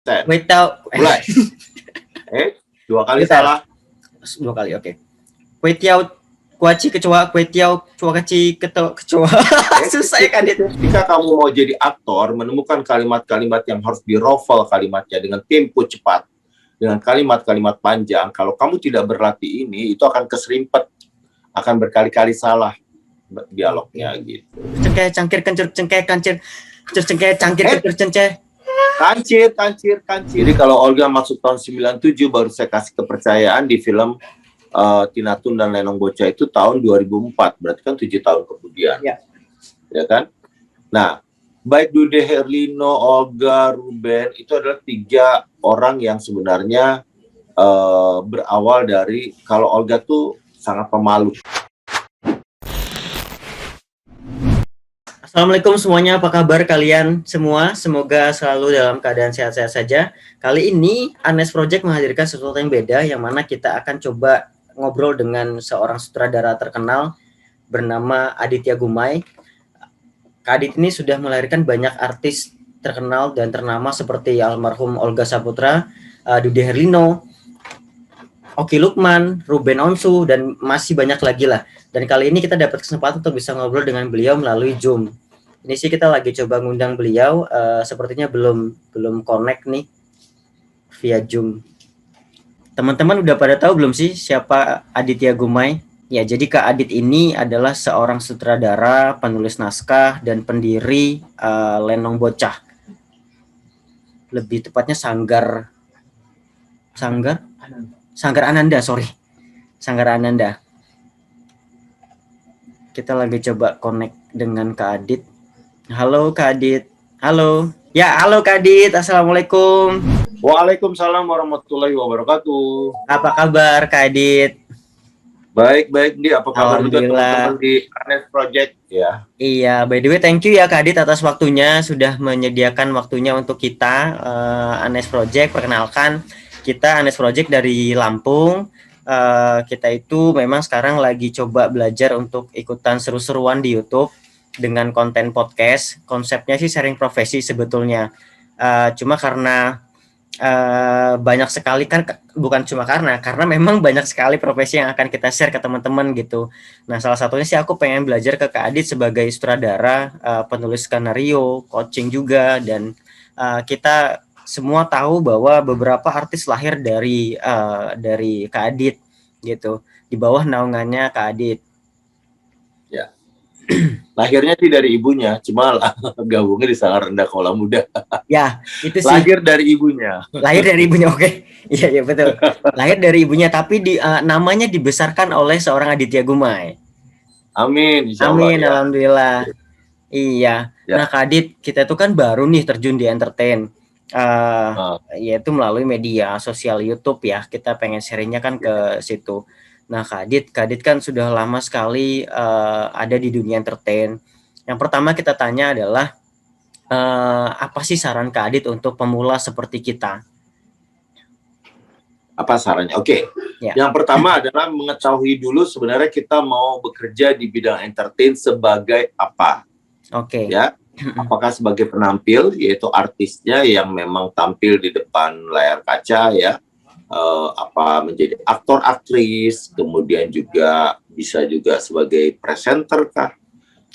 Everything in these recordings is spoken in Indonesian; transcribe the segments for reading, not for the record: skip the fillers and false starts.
Kue tiao. Mulai. Dua kali Bentar. salah. 2 kali, oke. Kue tiao kuaci kecoa, kue tiao cua keci kecoa. Susah ya Kadit. Ketika kamu mau jadi aktor, menemukan kalimat-kalimat yang harus dirofel kalimatnya dengan tempo cepat, dengan kalimat-kalimat panjang. Kalau kamu tidak berlatih ini, itu akan keserimpet, akan berkali-kali salah dialognya gitu. Cengkeh cangkir kencur cengkeh kancir cengkeh cangkir kencur cengkeh. Kancir. Jadi kalau Olga masuk tahun 97 baru saya kasih kepercayaan di film Tina Tun dan Lenong Bocah itu tahun 2004, berarti kan 7 tahun kemudian. Ya kan? Nah, baik Dude Herlino, Olga, Ruben itu adalah 3 orang yang sebenarnya berawal dari, kalau Olga tuh sangat pemalu. Assalamualaikum semuanya, apa kabar kalian semua? Semoga selalu dalam keadaan sehat-sehat saja. Kali ini Anes Project menghadirkan sesuatu yang beda, yang mana kita akan coba ngobrol dengan seorang sutradara terkenal bernama Aditya Gumai. Kak Adit ini sudah melahirkan banyak artis terkenal dan ternama seperti almarhum Olga Saputra, Dude Herlino, Oki Lukman, Ruben Onsu, dan masih banyak lagi lah. Dan kali ini kita dapat kesempatan untuk bisa ngobrol dengan beliau melalui Zoom. Ini sih kita lagi coba ngundang beliau, sepertinya belum connect nih via Zoom. Teman-teman udah pada tahu belum sih siapa Aditya Gumai? Ya, jadi Kak Adit ini adalah seorang sutradara, penulis naskah, dan pendiri Lenong Bocah. Lebih tepatnya Sanggar Ananda, Sanggar Ananda. Kita lagi coba connect dengan Kak Adit. Halo Kak Adit. Halo. Ya, halo Kak Adit. Assalamualaikum. Waalaikumsalam warahmatullahi wabarakatuh. Apa kabar Kak Adit? Baik, Di. Apa kabar juga Alhamdulillah. teman-teman di Anes Project? Ya. Iya, by the way, thank you ya Kak Adit atas waktunya, sudah menyediakan waktunya untuk kita, Anes Project. Perkenalkan, kita Anes Project dari Lampung. Kita itu memang sekarang lagi coba belajar untuk ikutan seru-seruan di YouTube dengan konten podcast. Konsepnya sih sharing profesi sebetulnya. Cuma karena banyak sekali kan, bukan cuma karena memang banyak sekali profesi yang akan kita share ke teman-teman gitu. Nah, salah satunya sih aku pengen belajar ke Kak Adit sebagai sutradara, penulis skenario, coaching juga, dan kita semua tahu bahwa beberapa artis lahir dari Kak Adit gitu, di bawah naungannya Kak Adit. Ya. Lahirnya sih dari ibunya, cuma gabungnya di Sanggar Rendah Kaulah Muda. Ya, itu sih. Lahir dari ibunya. Oke. Iya betul. Lahir dari ibunya, tapi namanya dibesarkan oleh seorang Aditya Gumai. Amin, insyaallah. Amin, ya. Alhamdulillah. Iya. Ya. Nah, Kak Adit, kita tuh kan baru nih terjun di entertain. Yaitu melalui media sosial YouTube ya. Kita pengen sharingnya kan ke situ. Nah, Kak Adit kan sudah lama sekali ada di dunia entertain. Yang pertama kita tanya adalah apa sih saran Kak Adit untuk pemula seperti kita? Apa sarannya? Oke. Ya. Yang pertama adalah mengetahui dulu sebenarnya kita mau bekerja di bidang entertain sebagai apa. Oke. Ya. Apakah sebagai penampil, yaitu artisnya yang memang tampil di depan layar kaca ya. Apa menjadi aktor aktris, kemudian juga bisa juga sebagai presenter kah?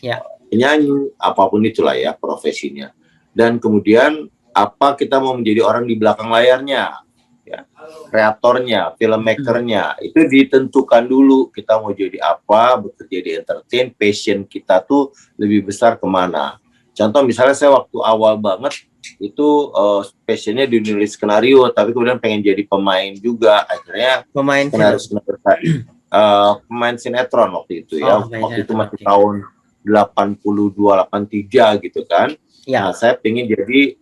Ya. Penyanyi, apapun itulah ya profesinya. Dan kemudian apa kita mau menjadi orang di belakang layarnya, ya, kreatornya, filmmakernya, itu ditentukan dulu kita mau jadi apa, bekerja di entertain, passion kita tuh lebih besar kemana. Contoh misalnya saya waktu awal banget itu passionnya di nulis skenario, tapi kemudian pengen jadi pemain juga, akhirnya pemain sinetron waktu itu ya, waktu itu masih tahun 82-83 gitu kan. Ya. Nah, saya pengen jadi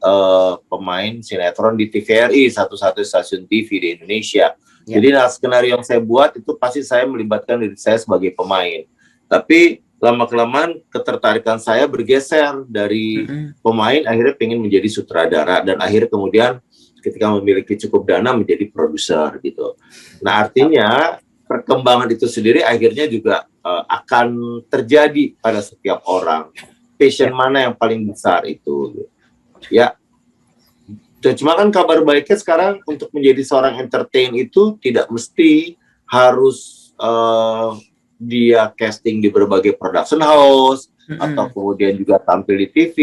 pemain sinetron di TVRI, satu-satu stasiun TV di Indonesia. Ya. Jadi skenario yang saya buat itu pasti saya melibatkan diri saya sebagai pemain. Tapi lama-kelamaan ketertarikan saya bergeser dari pemain, akhirnya pengen menjadi sutradara, dan akhirnya kemudian ketika memiliki cukup dana menjadi produser gitu. Nah, artinya perkembangan itu sendiri akhirnya juga akan terjadi pada setiap orang. Passion mana yang paling besar itu, ya. Cuma kan kabar baiknya sekarang untuk menjadi seorang entertain itu tidak mesti harus dia casting di berbagai production house atau kemudian juga tampil di TV.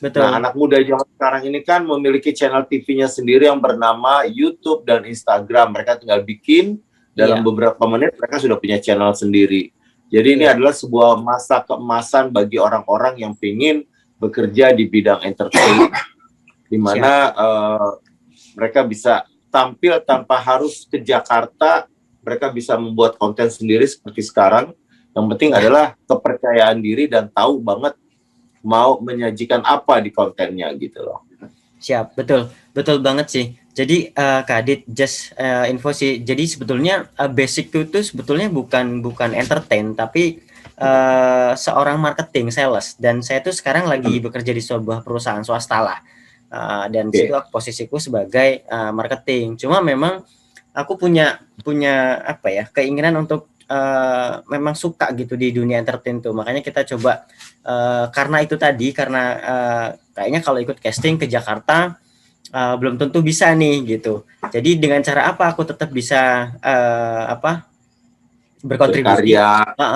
Betul. Nah, anak muda zaman sekarang ini kan memiliki channel TV-nya sendiri yang bernama YouTube dan Instagram. Mereka tinggal bikin dalam beberapa menit mereka sudah punya channel sendiri. Jadi ini adalah sebuah masa keemasan bagi orang-orang yang ingin bekerja di bidang entertain, di mana mereka bisa tampil tanpa harus ke Jakarta. Mereka bisa membuat konten sendiri seperti sekarang. Yang penting adalah kepercayaan diri dan tahu banget mau menyajikan apa di kontennya gitu loh. Siap, betul banget sih. Jadi Kak Adit, just info sih. Jadi sebetulnya basic itu sebetulnya bukan entertain, tapi seorang marketing sales. Dan saya tuh sekarang lagi bekerja di sebuah perusahaan swasta lah. Dan situ posisiku sebagai marketing. Cuma memang aku punya apa ya, keinginan untuk memang suka gitu di dunia entertain tuh. Makanya kita coba karena itu tadi, karena kayaknya kalau ikut casting ke Jakarta belum tentu bisa nih gitu. Jadi dengan cara apa aku tetap bisa berkontribusi,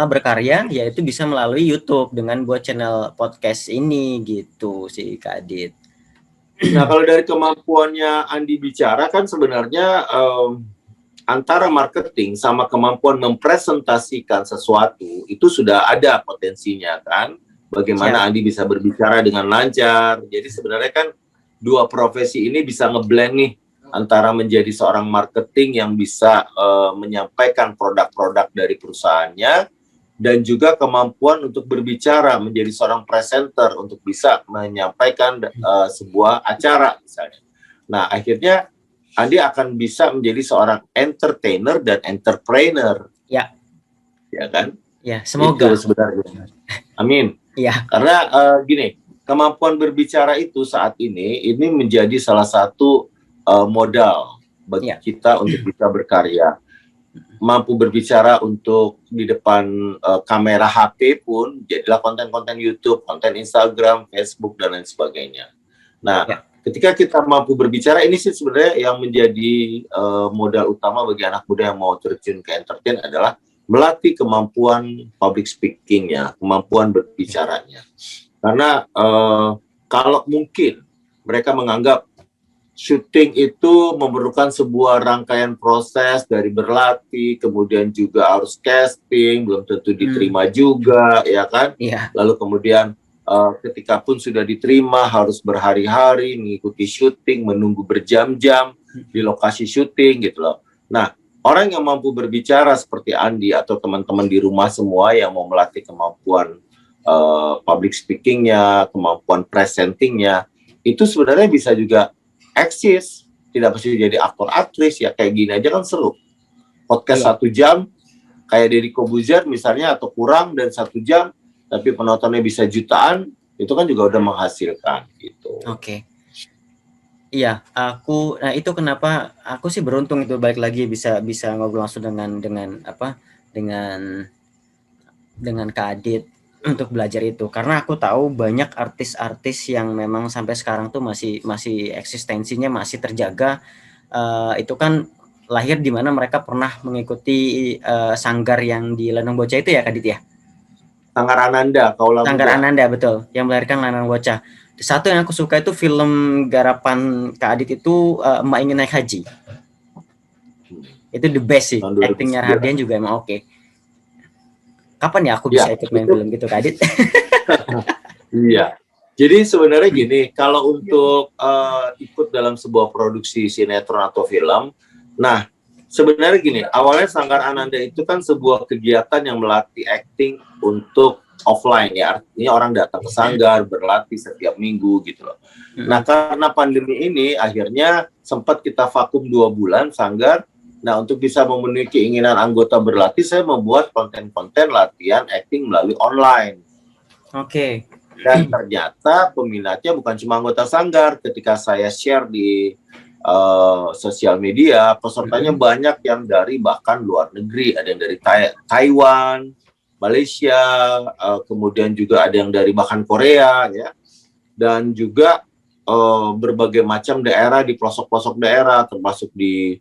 berkarya, yaitu bisa melalui YouTube dengan buat channel podcast ini gitu sih Kak Adit. Nah, kalau dari kemampuannya Andi bicara kan sebenarnya antara marketing sama kemampuan mempresentasikan sesuatu itu sudah ada potensinya kan. Bagaimana Andi bisa berbicara dengan lancar. Jadi sebenarnya kan dua profesi ini bisa ngeblend nih antara menjadi seorang marketing yang bisa menyampaikan produk-produk dari perusahaannya dan juga kemampuan untuk berbicara menjadi seorang presenter untuk bisa menyampaikan sebuah acara misalnya. Nah, akhirnya Andi akan bisa menjadi seorang entertainer dan entrepreneur. Ya. Ya kan? Ya, semoga. Itu sebenarnya. Amin. Ya. Karena gini, kemampuan berbicara itu saat ini menjadi salah satu modal bagi kita untuk bisa berkarya. Mampu berbicara untuk di depan kamera HP pun, jadilah konten-konten YouTube, konten Instagram, Facebook, dan lain sebagainya. Nah, ketika kita mampu berbicara, ini sih sebenarnya yang menjadi modal utama bagi anak muda yang mau terjun ke entertain adalah melatih kemampuan public speaking-nya, kemampuan berbicaranya. Karena kalau mungkin mereka menganggap syuting itu memerlukan sebuah rangkaian proses dari berlatih, kemudian juga harus casting, belum tentu diterima juga, ya kan? Lalu kemudian ketika pun sudah diterima harus berhari-hari mengikuti syuting, menunggu berjam-jam di lokasi syuting gitu loh. Nah, orang yang mampu berbicara seperti Andi atau teman-teman di rumah semua yang mau melatih kemampuan public speaking-nya, kemampuan presenting-nya, itu sebenarnya bisa juga eksis, tidak mesti jadi aktor aktris, ya kayak gini aja kan seru. Podcast 1 jam, kayak Deddy Corbuzier misalnya, atau kurang dan 1 jam, tapi penontonnya bisa jutaan, itu kan juga udah menghasilkan gitu. Oke. Iya, nah itu kenapa aku sih beruntung itu balik lagi bisa ngobrol langsung dengan Kak Adit untuk belajar itu, karena aku tahu banyak artis-artis yang memang sampai sekarang tuh masih eksistensinya masih terjaga. Itu kan lahir di mana mereka pernah mengikuti sanggar yang di Lenong Bocah itu ya Kak Adit ya? Sanggar Ananda, Sanggar Ananda, betul, yang melahirkan Lenong Bocah. Satu yang aku suka itu film garapan Kak Adit itu Emak Ingin Naik Haji. Itu the best sih, actingnya Raden juga emang oke. Kapan ya aku bisa ikut main film gitu Kak Adit? Iya. Jadi sebenarnya gini, kalau untuk ikut dalam sebuah produksi sinetron atau film, nah sebenarnya gini, awalnya Sanggar Ananda itu kan sebuah kegiatan yang melatih acting untuk offline ya, artinya orang datang ke sanggar berlatih setiap minggu gitu loh. Nah, karena pandemi ini akhirnya sempat kita vakum 2 bulan sanggar. Nah, untuk bisa memenuhi keinginan anggota berlatih, saya membuat konten-konten latihan acting melalui online. Oke. Dan ternyata peminatnya bukan cuma anggota sanggar. Ketika saya share di sosial media, pesertanya banyak yang dari bahkan luar negeri, ada yang dari Taiwan, Malaysia, kemudian juga ada yang dari bahkan Korea ya, dan juga berbagai macam daerah di pelosok-pelosok daerah, termasuk di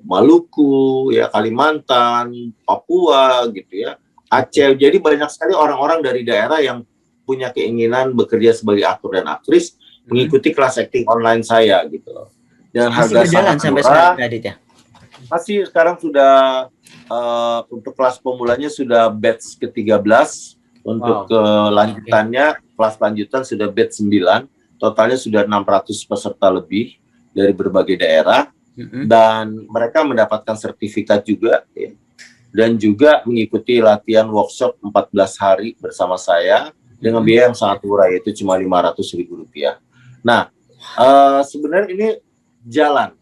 Maluku, ya Kalimantan, Papua, gitu ya, Aceh. Jadi banyak sekali orang-orang dari daerah yang punya keinginan bekerja sebagai aktor dan aktris mengikuti kelas acting online saya, gitu loh. Dengan Masih harga berjalan sangat sampai murah. sekarang, Kak Adit ya? Masih sekarang sudah untuk kelas pemulanya sudah batch ke-13. Untuk kelanjutannya, kelas lanjutan sudah batch 9. Totalnya sudah 600 peserta lebih dari berbagai daerah. Dan mereka mendapatkan sertifikat juga, ya. Dan juga mengikuti latihan workshop 14 hari bersama saya dengan biaya yang sangat murah, yaitu cuma Rp500.000. Nah, sebenarnya ini jalan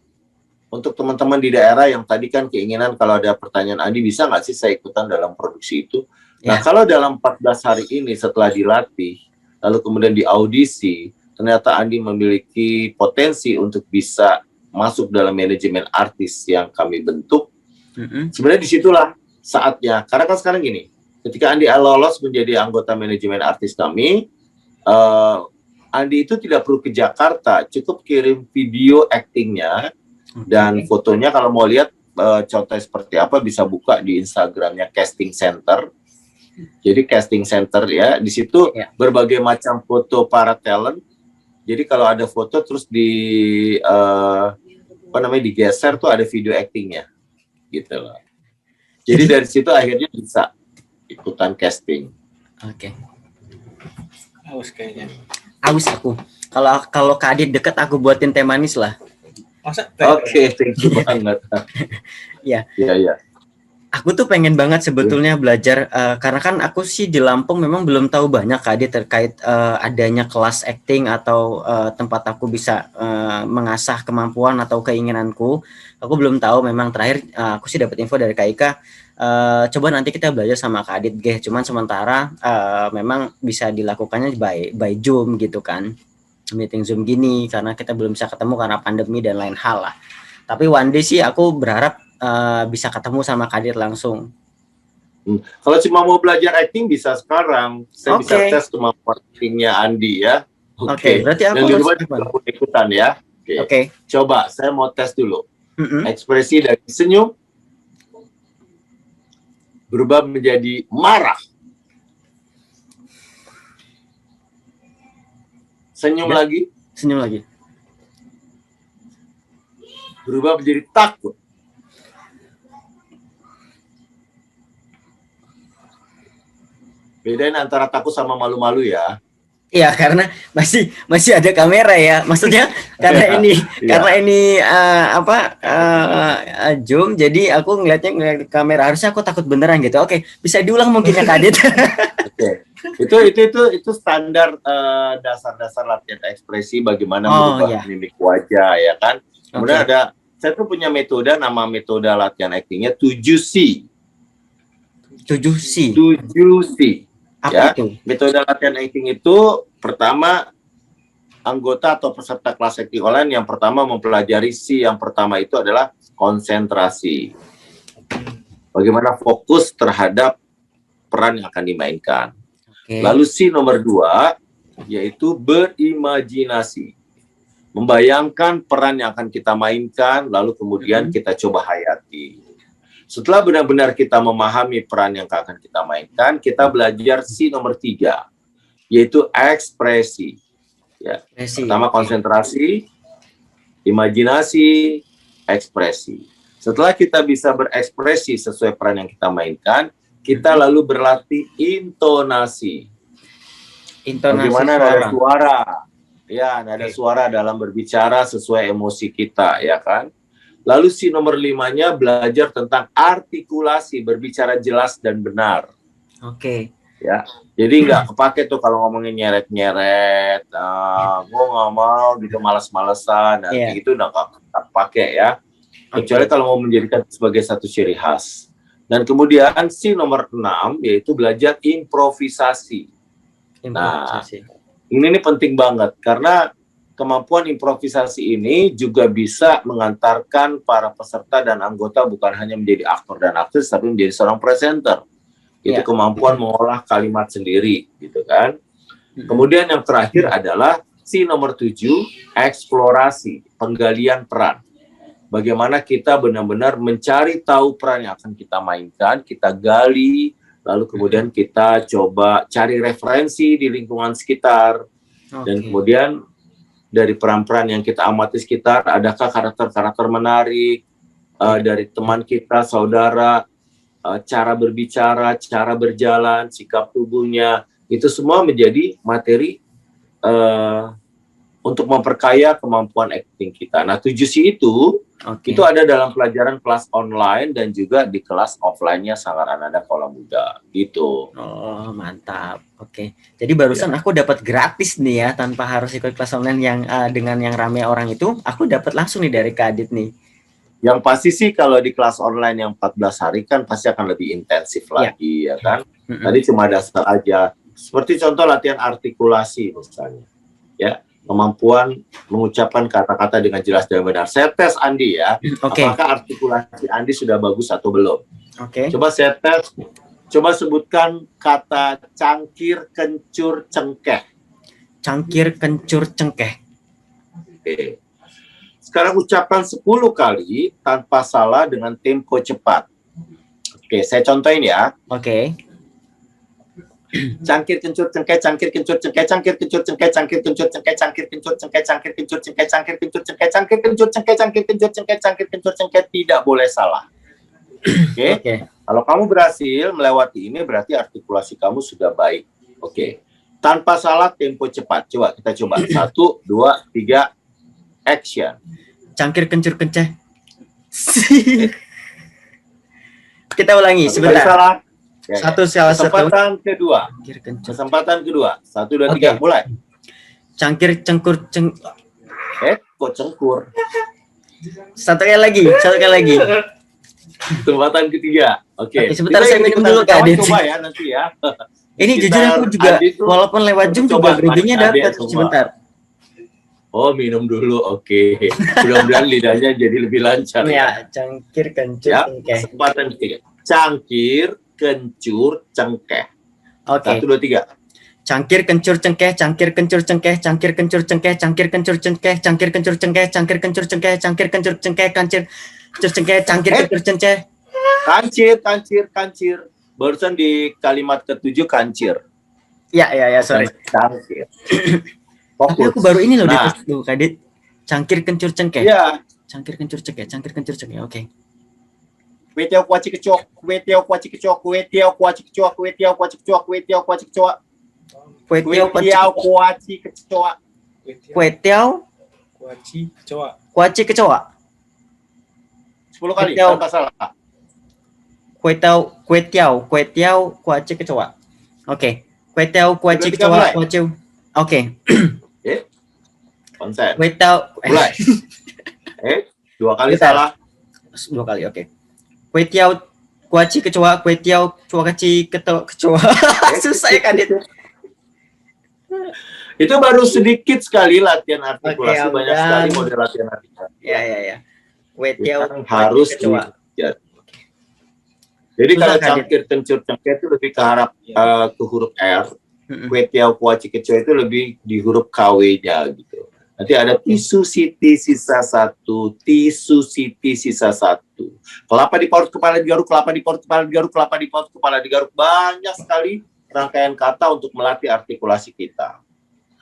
untuk teman-teman di daerah yang tadi kan keinginan kalau ada pertanyaan, Andi bisa nggak sih saya ikutan dalam produksi itu? Nah, kalau dalam 14 hari ini setelah dilatih, lalu kemudian diaudisi, ternyata Andi memiliki potensi untuk bisa masuk dalam manajemen artis yang kami bentuk, sebenarnya disitulah saatnya. Karena kan sekarang gini, ketika Andi lolos menjadi anggota manajemen artis kami, Andi itu tidak perlu ke Jakarta, cukup kirim video actingnya dan fotonya. Kalau mau lihat contohnya seperti apa, bisa buka di Instagramnya Casting Center. Jadi Casting Center ya, di situ berbagai macam foto para talent. Jadi kalau ada foto terus digeser tuh ada video actingnya, gitu loh. Jadi dari situ akhirnya bisa ikutan casting. Aus kayaknya. Aus aku. Kalau Kak Adit deket, aku buatin teh manis lah. Masa? Thank you banget. Ya. Iya. Aku tuh pengen banget sebetulnya belajar, karena kan aku sih di Lampung memang belum tahu banyak Kak Adit terkait adanya kelas acting atau tempat aku bisa mengasah kemampuan atau keinginanku. Aku belum tahu, memang terakhir aku sih dapat info dari Kak Ika, coba nanti kita belajar sama Kak Adit Geh. Cuman sementara memang bisa dilakukannya by Zoom gitu kan, meeting Zoom gini, karena kita belum bisa ketemu karena pandemi dan lain hal lah. Tapi one day sih aku berharap bisa ketemu sama Kak Adit langsung. Kalau cuma mau belajar acting bisa sekarang. Saya bisa tes kemampuan actingnya Andi ya. Berarti aku dan di rumah juga ikutan ya. Coba saya mau tes dulu. Ekspresi dari senyum berubah menjadi marah. Senyum lagi. Berubah menjadi takut. Bedain antara takut sama malu-malu ya. Iya, karena masih ada kamera ya. Maksudnya karena ini Zoom, jadi aku ngeliat kamera, harusnya aku takut beneran gitu. Bisa diulang mungkin ya Kak Adit. Itu standar dasar-dasar latihan ekspresi, bagaimana merubah mimik wajah ya kan. Kemudian saya tuh punya metode, nama metode latihan actingnya 7C. 7C. Apa itu? Metode latihan acting itu, pertama, anggota atau peserta kelas acting online yang pertama mempelajari C. Yang pertama itu adalah konsentrasi. Bagaimana fokus terhadap peran yang akan dimainkan. Lalu C nomor 2, yaitu berimajinasi. Membayangkan peran yang akan kita mainkan, lalu kemudian kita coba hayati. Setelah benar-benar kita memahami peran yang akan kita mainkan, kita belajar C nomor 3, yaitu ekspresi. Ya. Pertama konsentrasi, imajinasi, ekspresi. Setelah kita bisa berekspresi sesuai peran yang kita mainkan, kita lalu berlatih intonasi. Bagaimana nada suara? Ya, nada suara dalam berbicara sesuai emosi kita, ya kan? Lalu si nomor 5-nya belajar tentang artikulasi, berbicara jelas dan benar. Ya, jadi nggak kepake tuh kalau ngomongin nyeret-nyeret, gue nggak mau gitu, malas-malesan, itu nggak kepake ya. Kecuali kalau mau menjadikan sebagai satu ciri khas. Dan kemudian si nomor 6 yaitu belajar improvisasi. Nah, ini penting banget karena kemampuan improvisasi ini juga bisa mengantarkan para peserta dan anggota bukan hanya menjadi aktor dan aktris, tapi menjadi seorang presenter. Itu kemampuan mengolah kalimat sendiri, gitu kan. Kemudian yang terakhir adalah opsi nomor 7, eksplorasi, penggalian peran. Bagaimana kita benar-benar mencari tahu peran yang akan kita mainkan, kita gali, lalu kemudian kita coba cari referensi di lingkungan sekitar, dan kemudian dari peran-peran yang kita amati sekitar, adakah karakter-karakter menarik dari teman kita, saudara, cara berbicara, cara berjalan, sikap tubuhnya, itu semua menjadi materi untuk memperkaya kemampuan acting kita. Nah, 7C itu ada dalam pelajaran kelas online dan juga di kelas offline-nya Sanggar Ananda Kaula Muda gitu. Oh, mantap. Oke. Jadi barusan aku dapat gratis nih ya, tanpa harus ikut kelas online yang dengan yang rame orang itu, aku dapat langsung nih dari Kak Adit nih. Yang pasti sih kalau di kelas online yang 14 hari kan pasti akan lebih intensif lagi ya kan. Tadi cuma dasar aja. Seperti contoh latihan artikulasi misalnya. Ya, kemampuan mengucapkan kata-kata dengan jelas dan benar. Saya tes Andi ya. Apakah artikulasi Andi sudah bagus atau belum? Coba saya tes. Coba sebutkan kata cangkir, kencur, cengkeh. Cangkir, kencur, cengkeh. Oke. Sekarang ucapkan 10 kali tanpa salah dengan tempo cepat. Oke, saya contohin ya. Cangkir kencur cengkeh, cangkir kencur cengkeh, cangkir kencur cengkeh, cangkir kencur cengkeh, cangkir kencur cengkeh, cangkir kencur cengkeh, cangkir kencur cengkeh, cangkir kencur cengkeh, cangkir kencur cengkeh, cangkir kencur cengkeh, tidak boleh salah. Oke. Kalau kamu berhasil melewati ini berarti artikulasi kamu sudah baik. Oke. Tanpa salah, tempo cepat. Coba kita coba. 1, 2, 3, action. Cangkir kencur kenceh. Kita ulangi sebentar. Salah. Kesempatan kedua. 1, 2, 3, mulai. Cangkir cengkur Kok cengkur? Satu kali lagi. Kesempatan ketiga. Oke. Sebentar saya minum dulu Kak Adit. Coba ya nanti ya. Ini jujur aku juga walaupun lewat Zoom juga groginya dapat sebentar. Oh, minum dulu. Oke. Mudah-mudahan lidahnya jadi lebih lancar. Ya, cangkir kencur cengkeh. Kesempatan ketiga. Cangkir kencur cengkeh. 1, 2, 3. Cangkir kencur cengkeh, cangkir kencur cengkeh, cangkir kencur cengkeh, cangkir kencur cengkeh, cangkir kencur cengkeh, cangkir kencur cengkeh, cangkir kencur cengkeh, cangkir kencur cengkeh, cangkir kencur cengkeh. Kancir. Barusan di kalimat ke-7 kancir. Ya, sorry. Kancir. Tapi aku baru ini loh dites tuh Kak Adit. Cangkir kencur cengkeh. Iya. Cangkir kencur cengkeh, cangkir kencur cengkeh. Oke. Kue tiaw kuaci kecok, kue tiaw kuaci kecok, kue tiaw kuaci kecok, kue tiaw kuaci kecok, kue tiaw kuaci kecok. Kue tiaw kuaci kecoa. Kue tiaw kuaci kecoa. 10 kali tanpa salah. Kue tiaw kuaci kecoa. Oke. Kue tiaw kuaci kecoa, kuaci. Oke. Konsen. Kue tiaw. Mulai. 2 kali salah. 2 kali, oke. Kue tiaw kuaci kecoa, kue tiaw kuaci kecoa. Susah ya Kak Adit. Itu baru sedikit sekali latihan artikulasi, banyak sekali model latihan artikulasi. Ya. Kue tiaw harus kecoa. Jadi kalau cangkir kencur cengkeh itu lebih ke huruf R. Kue tiaw kuaci kecoa itu lebih di huruf KW-nya gitu. Nanti ada tisu siti sisa 1, tisu siti sisa 1. Kelapa diparut kepala digaruk, kelapa diparut kepala digaruk, kelapa diparut kepala digaruk. Banyak sekali rangkaian kata untuk melatih artikulasi kita.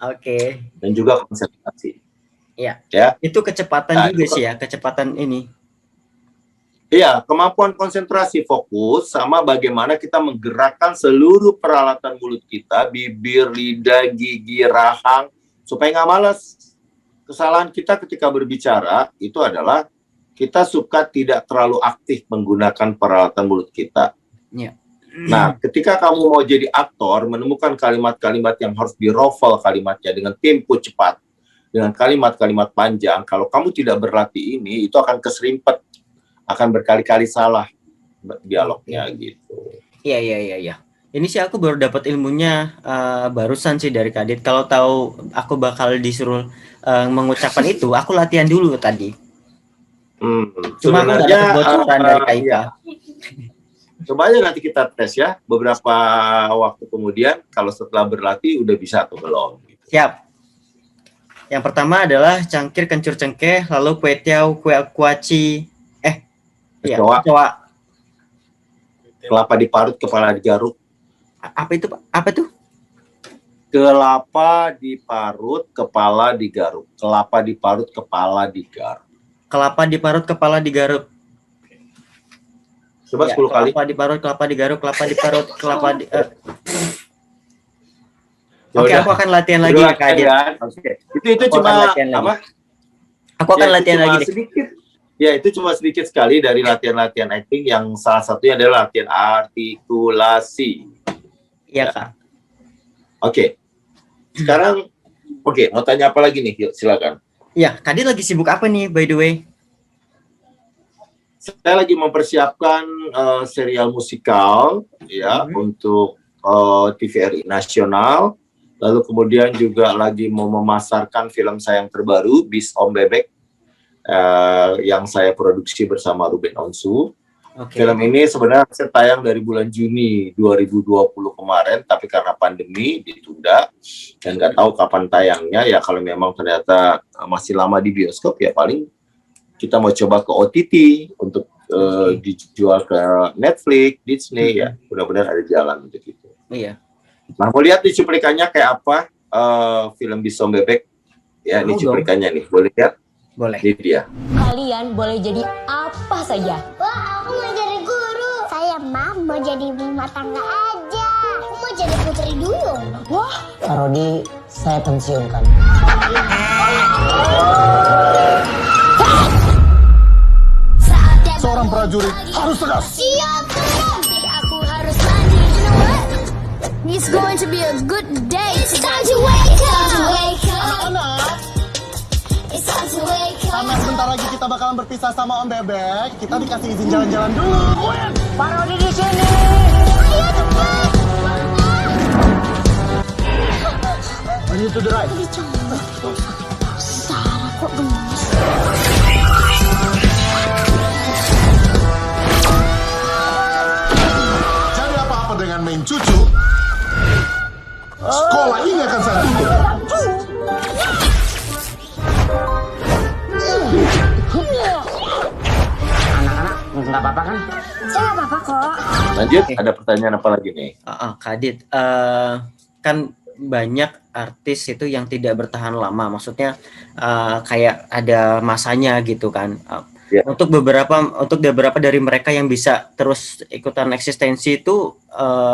Oke. Dan juga konsentrasi. Iya. Ya. Itu kecepatan juga sih ya, kecepatan ini. Iya, kemampuan konsentrasi fokus sama bagaimana kita menggerakkan seluruh peralatan mulut kita, bibir, lidah, gigi, rahang, supaya nggak malas. Kesalahan kita ketika berbicara itu adalah kita suka tidak terlalu aktif menggunakan peralatan mulut kita. Ya. Nah, ketika kamu mau jadi aktor, menemukan kalimat-kalimat yang harus dirofel kalimatnya dengan tempo cepat, dengan kalimat-kalimat panjang, kalau kamu tidak berlatih ini, itu akan keserimpet, akan berkali-kali salah dialognya gitu. Iya. Ini sih aku baru dapat ilmunya barusan sih dari Kak Adit. Kalau tahu aku bakal disuruh mengucapkan itu, aku latihan dulu tadi. Cuma aku nggak dapat bocoran dari Kak Ika. Coba aja nanti kita tes ya, beberapa waktu kemudian, kalau setelah berlatih udah bisa atau belum. Siap. Yang pertama adalah cangkir kencur cengkeh, lalu kue tiaw, kue kuaci, iya, Kecoa, kecoa. kelapa diparut, kepala digaruk. Apa itu, Pak? Apa tuh? Kelapa diparut, kepala digaruk. Kelapa diparut, kepala digaruk. Kelapa diparut, kepala digaruk. Coba Ya, 10 kali. kelapa diparut, kelapa digaruk, kelapa diparut, kelapa di... Ya Oke, udah. aku akan latihan lagi Udah ya, Kak Adit. kan? Oke. Itu Aku cuma akan latihan lagi. apa? Aku akan Ya, itu latihan cuma lagi deh. sedikit. Ya, itu cuma sedikit sekali dari latihan-latihan acting yang salah satunya adalah latihan artikulasi. Iya, Ya. Kak. Oke. Sekarang, oke, mau tanya apa lagi nih? Yuk, silakan. Ya, Kak Adit lagi sibuk apa nih, by the way? Saya lagi mempersiapkan serial musikal ya untuk TVRI nasional. Lalu kemudian juga lagi mau memasarkan film saya yang terbaru, Bis Om Bebek, yang saya produksi bersama Ruben Onsu. Oke. Film ini sebenarnya tayang dari bulan Juni 2020 kemarin, tapi karena pandemi ditunda dan nggak tahu kapan tayangnya. Ya kalau memang ternyata masih lama di bioskop, ya paling kita mau coba ke OTT untuk dijual ke Netflix, Disney, ya mudah-mudahan ada jalan untuk itu. Iya. Nah, mau lihat nih cuplikannya kayak apa film Bis Om Bebek? Ya, ini Mau cuplikannya nih, boleh lihat? Boleh. Ini dia. Kalian boleh jadi apa saja. Wah, aku mau jadi guru. Saya mah mau jadi ibu rumah tangga aja. Aku mau jadi putri duyung. Wah, Parodi saya pensiunkan. Seorang prajurit harus tegas. Siap, nanti aku harus mandi. You know what? It's going to be a good day. It's time to wake up. Anak-anak, It's time to wake up. karena sebentar lagi kita bakalan berpisah sama Om Bebek, kita dikasih izin jalan-jalan dulu. Parodi di sini. Ayo cepat. Ready to the right. Sarah kok gemes? Jadi apa-apa dengan main cucu, sekolah ini akan saya tutup. Anak-anak, nggak apa-apa kan? Saya nggak apa-apa kok. Lanjut, ada pertanyaan apa lagi nih? Kak Adit, kan banyak artis itu yang tidak bertahan lama, maksudnya kayak ada masanya gitu kan. Ya. Untuk beberapa dari mereka yang bisa terus ikutan eksistensi itu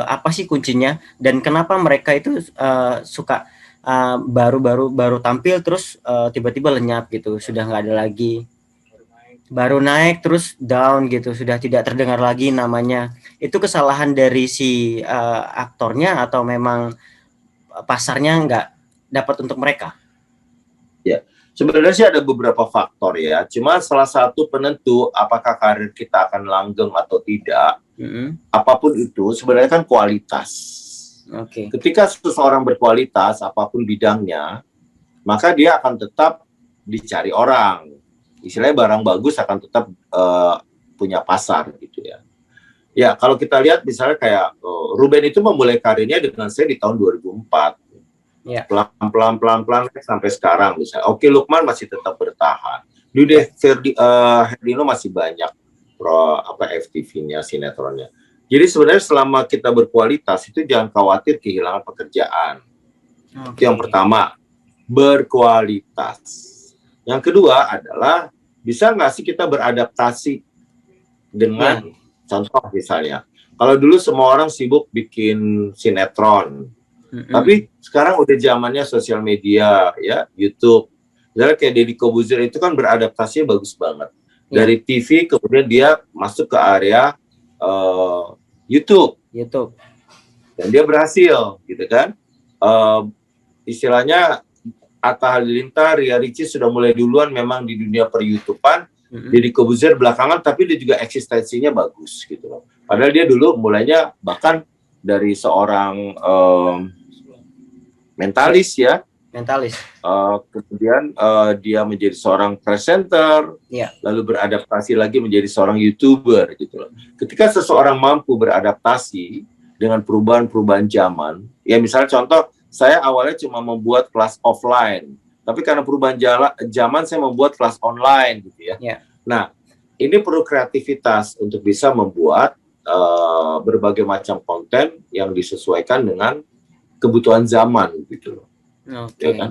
apa sih kuncinya, dan kenapa mereka itu suka baru tampil terus tiba-tiba lenyap gitu, sudah nggak ada lagi, baru naik terus down gitu, sudah tidak terdengar lagi namanya. Itu kesalahan dari si aktornya atau memang pasarnya nggak dapat untuk mereka? Sebenarnya sih ada beberapa faktor ya. Cuma salah satu penentu apakah karir kita akan langgeng atau tidak, apapun itu sebenarnya kan kualitas. Oke. Ketika seseorang berkualitas apapun bidangnya, maka dia akan tetap dicari orang. Istilahnya barang bagus akan tetap punya pasar gitu ya. Ya kalau kita lihat misalnya kayak Ruben itu memulai karirnya dengan saya di tahun 2004. Ya. Pelan-pelan sampai sekarang misalnya. Oke, Lukman masih tetap bertahan. Dude Herdino masih banyak FTV-nya, sinetronnya. Jadi sebenarnya selama kita berkualitas itu jangan khawatir kehilangan pekerjaan. Itu yang pertama, berkualitas. Yang kedua adalah bisa nggak sih kita beradaptasi dengan contoh misalnya. Kalau dulu semua orang sibuk bikin sinetron, tapi sekarang udah zamannya sosial media ya, YouTube. Misalnya kayak Deddy Corbuzier itu kan beradaptasinya bagus banget. Dari TV kemudian dia masuk ke area YouTube. Dan dia berhasil gitu kan. Istilahnya Atta Halilintar, Ria Ricis sudah mulai duluan memang di dunia per-YouTubean. Deddy Corbuzier belakangan tapi dia juga eksistensinya bagus gitu loh. Padahal dia dulu mulainya bahkan dari seorang mentalis ya. Kemudian dia menjadi seorang presenter, lalu beradaptasi lagi menjadi seorang YouTuber gitu loh. Ketika seseorang mampu beradaptasi dengan perubahan-perubahan zaman, ya misalnya contoh, saya awalnya cuma membuat kelas offline, Tapi karena perubahan zaman saya membuat kelas online gitu ya. Ya. Nah, ini perlu kreativitas untuk bisa membuat berbagai macam konten yang disesuaikan dengan kebutuhan zaman gitu loh. Oke. Ya kan?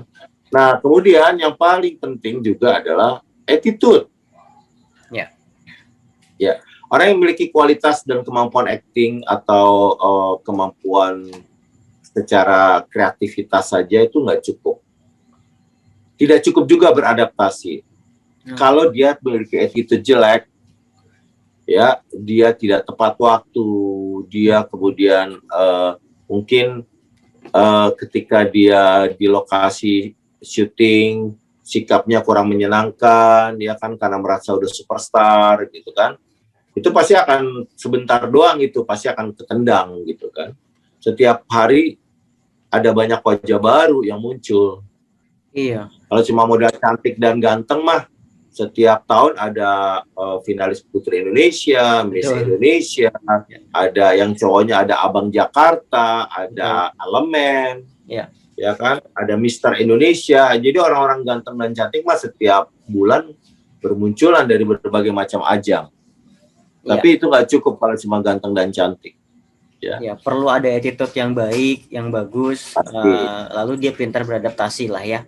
Nah, kemudian yang paling penting juga adalah attitude. Ya. Ya, orang yang memiliki kualitas dan kemampuan acting atau kemampuan secara kreativitas saja itu nggak cukup. Tidak cukup juga beradaptasi. Kalau dia memiliki attitude jelek, ya, dia tidak tepat waktu, dia kemudian mungkin ketika dia di lokasi syuting sikapnya kurang menyenangkan, ya kan, karena merasa udah superstar gitu kan, itu pasti akan sebentar doang, itu pasti akan ketendang gitu kan. Setiap hari ada banyak wajah baru yang muncul. Iya. Kalau cuma modal cantik dan ganteng mah, setiap tahun ada finalis Putri Indonesia, Miss Indonesia, ada yang cowoknya ada Abang Jakarta, ada Elemen, ya kan, ada Mister Indonesia. Jadi orang-orang ganteng dan cantik mah setiap bulan bermunculan dari berbagai macam ajang. Tapi itu nggak cukup kalau cuma ganteng dan cantik. Ya, perlu ada attitude yang baik, yang bagus, lalu dia pintar beradaptasi lah ya.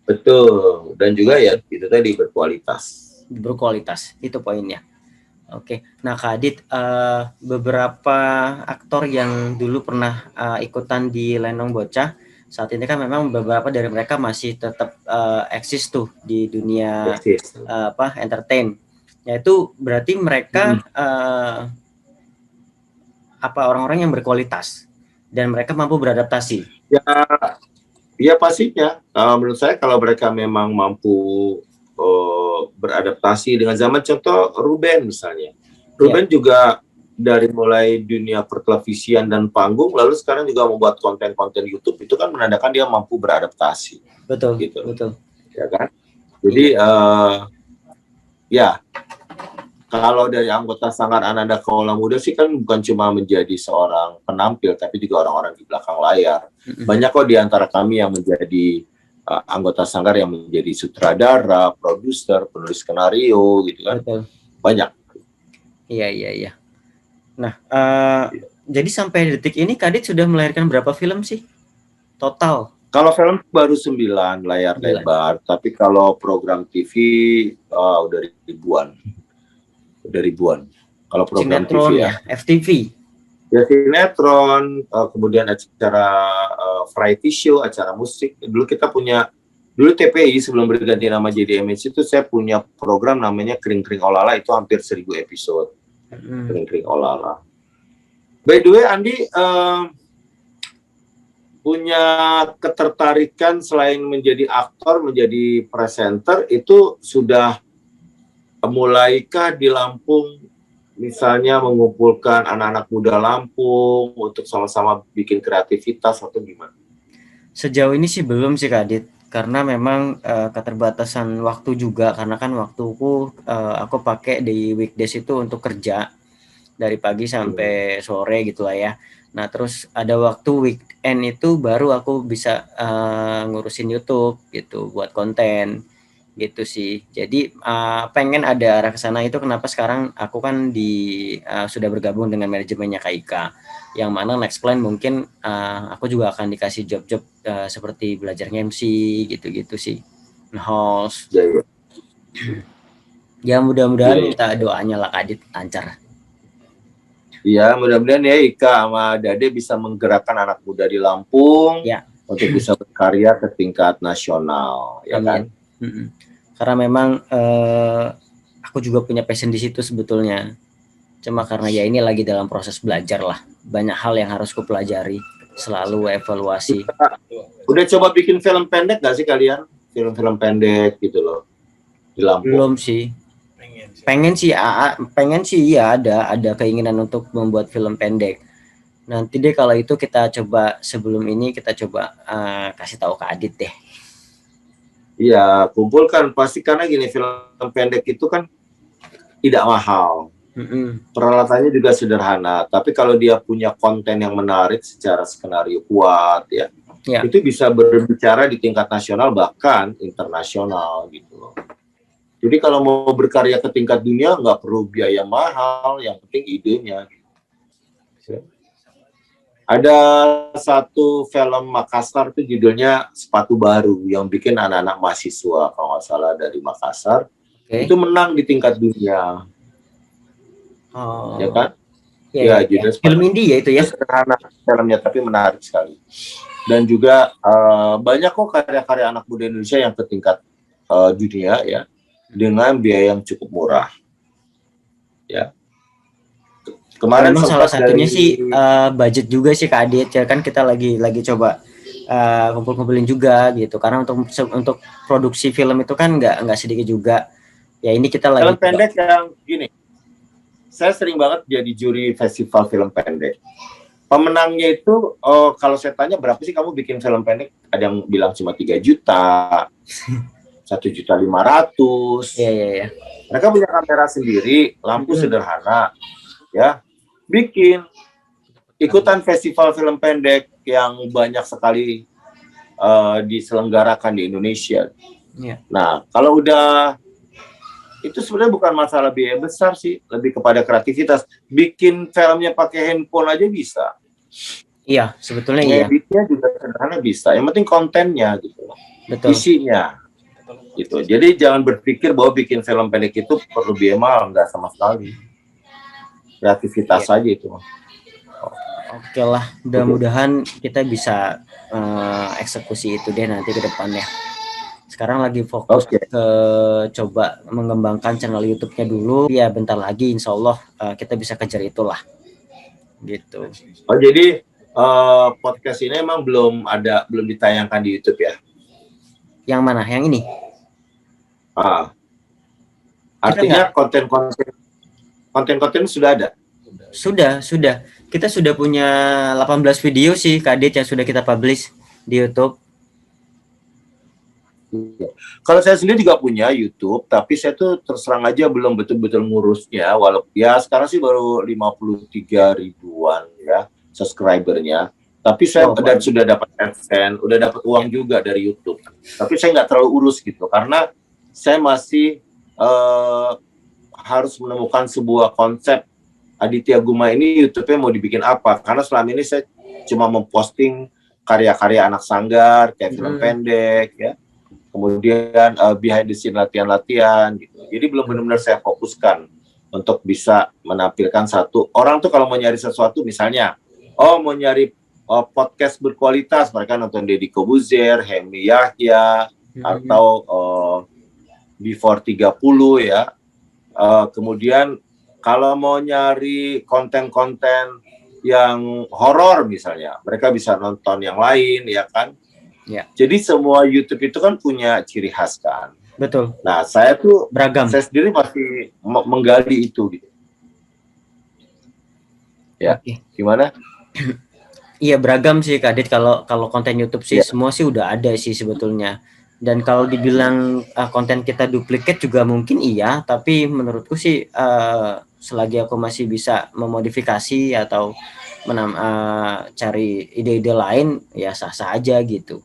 Betul, dan juga ya itu tadi berkualitas, itu poinnya. Oke, nah Kak Adit, beberapa aktor yang dulu pernah ikutan di Lenong Bocah, saat ini kan memang beberapa dari mereka masih tetap eksis tuh di dunia entertain. Yaitu berarti mereka orang-orang yang berkualitas dan mereka mampu beradaptasi. Ya pastinya. Menurut saya kalau mereka memang mampu beradaptasi dengan zaman, contoh Ruben misalnya. Ruben juga dari mulai dunia pertelevisian dan panggung, lalu sekarang juga membuat konten-konten YouTube, itu kan menandakan dia mampu beradaptasi. Betul. Gitu. Betul. Ya kan? Jadi ya. Kalau dari anggota Sanggar Ananda Kaula Muda sih kan bukan cuma menjadi seorang penampil, tapi juga orang-orang di belakang layar. Banyak kok di antara kami yang menjadi anggota Sanggar yang menjadi sutradara, produser, penulis skenario gitu kan. Betul. Banyak. Iya. Nah, jadi sampai detik ini Kadit sudah melahirkan berapa film sih? Total? Kalau film baru 9 layar lebar, tapi kalau program TV udah ribuan. Kalau program sinetron TV ya. FTV. Ya sinetron, kemudian acara variety show, acara musik. Dulu TPI sebelum berganti nama jadi MNC itu saya punya program namanya Kring Kring Olala, itu hampir 1000 episode. Kring Kring Olala. By the way, Andi punya ketertarikan selain menjadi aktor, menjadi presenter, itu sudah mulaikah di Lampung misalnya mengumpulkan anak-anak muda Lampung untuk sama-sama bikin kreativitas atau gimana? Sejauh ini sih belum sih Kak Adit, karena memang keterbatasan waktu juga, karena kan waktuku aku pakai di weekdays itu untuk kerja dari pagi sampai sore gitu lah ya. Nah terus ada waktu weekend itu baru aku bisa ngurusin YouTube gitu buat konten gitu sih. Jadi pengen ada arah ke sana, itu kenapa sekarang aku kan sudah bergabung dengan manajemennya KIK, yang mana next plan mungkin aku juga akan dikasih job-job seperti belajar MC gitu-gitu sih, host. Ya mudah-mudahan minta doanya lah Kadit lancar. Ya mudah-mudahan ya Ika sama Dade bisa menggerakkan anak muda di Lampung untuk bisa berkarya ke tingkat nasional. Ya kan? Karena memang aku juga punya passion di situ sebetulnya. Cuma karena ya ini lagi dalam proses belajar lah. Banyak hal yang harus kupelajari, selalu evaluasi. Udah coba bikin film pendek gak sih kalian? Film-film pendek gitu loh di Lampung. Belum sih. Pengen sih ya, ada keinginan untuk membuat film pendek. Nanti deh kalau itu kita coba, sebelum ini kita coba kasih tahu ke Adit deh. Iya, kumpulkan pasti, karena gini, film pendek itu kan tidak mahal. Peralatannya juga sederhana, tapi kalau dia punya konten yang menarik secara skenario kuat ya, Ya. itu bisa berbicara di tingkat nasional bahkan internasional gitu loh. Jadi kalau mau berkarya ke tingkat dunia nggak perlu biaya mahal, yang penting idenya. Ada satu film Makassar tuh judulnya Sepatu Baru yang bikin anak-anak mahasiswa kalau nggak salah dari Makassar. Oke. Itu menang di tingkat dunia, Oh. ya kan? Ya, Ya, judul film indie ya itu ya. sederhana filmnya tapi menarik sekali. Dan juga banyak kok karya-karya anak muda Indonesia yang ke tingkat dunia ya dengan biaya yang cukup murah. Ya. Kemarin Memang salah sempat satunya dari- sih budget juga sih Kak Adit ya kan, kita lagi coba kumpul-kumpulin juga gitu, karena untuk produksi film itu kan nggak sedikit juga ya. Ini kita lagi film pendek yang gini. Saya sering banget jadi juri festival film pendek. Pemenangnya itu kalau saya tanya berapa sih kamu bikin film pendek? Ada yang bilang cuma 3 juta, 1.500.000. ya. Mereka punya kamera sendiri, lampu sederhana, ya. Bikin ikutan festival film pendek yang banyak sekali diselenggarakan di Indonesia. Iya. Nah, kalau udah itu sebenarnya bukan masalah biaya besar sih, lebih kepada kreativitas. Bikin filmnya pakai handphone aja bisa. Iya, sebetulnya iya. Editnya juga sederhana bisa. Yang penting kontennya gitu, Betul. isinya. Gitu. Jadi jangan berpikir bahwa bikin film pendek itu perlu biaya mahal, enggak sama sekali. Kreativitas aja itu. Oke lah, mudah-mudahan kita bisa eksekusi itu deh nanti ke depannya. Sekarang lagi fokus Oke. ke coba mengembangkan channel YouTube-nya dulu. Ya bentar lagi insya Allah kita bisa kejar itulah. Gitu. Oh jadi podcast ini emang belum ditayangkan di YouTube ya? Yang mana? Yang ini? Artinya konten-konten sudah ada? Sudah. Kita sudah punya 18 video sih Kak Adit yang sudah kita publish di YouTube. Kalau saya sendiri juga punya YouTube, tapi saya tuh terus terang aja belum betul-betul ngurusnya. Walaupun ya sekarang sih baru 53 ribuan ya subscribernya. Tapi saya dan sudah dapat AdSense, udah dapat uang juga dari YouTube. Tapi saya nggak terlalu urus gitu, karena saya masih harus menemukan sebuah konsep Aditya Guma ini YouTube-nya mau dibikin apa. Karena selama ini saya cuma memposting karya-karya anak sanggar, kayak film pendek ya. Kemudian behind the scene latihan-latihan gitu. Jadi belum benar-benar saya fokuskan untuk bisa menampilkan satu. Orang tuh kalau mau nyari sesuatu misalnya, mau nyari podcast berkualitas, mereka nonton Deddy Kobuzer, Helmi Yahya, atau Before 30 ya. Kemudian kalau mau nyari konten-konten yang horor misalnya, mereka bisa nonton yang lain ya kan. Ya. Jadi semua YouTube itu kan punya ciri khas kan. Betul. Nah, saya tuh Beragam. saya sendiri masih menggali itu gitu. Ya. Oke. Gimana? Iya beragam sih Kak Adit, kalau konten YouTube sih semua sih udah ada sih sebetulnya. Dan kalau dibilang konten kita duplikat juga mungkin iya, tapi menurutku sih selagi aku masih bisa memodifikasi atau cari ide-ide lain ya sah-sah aja gitu.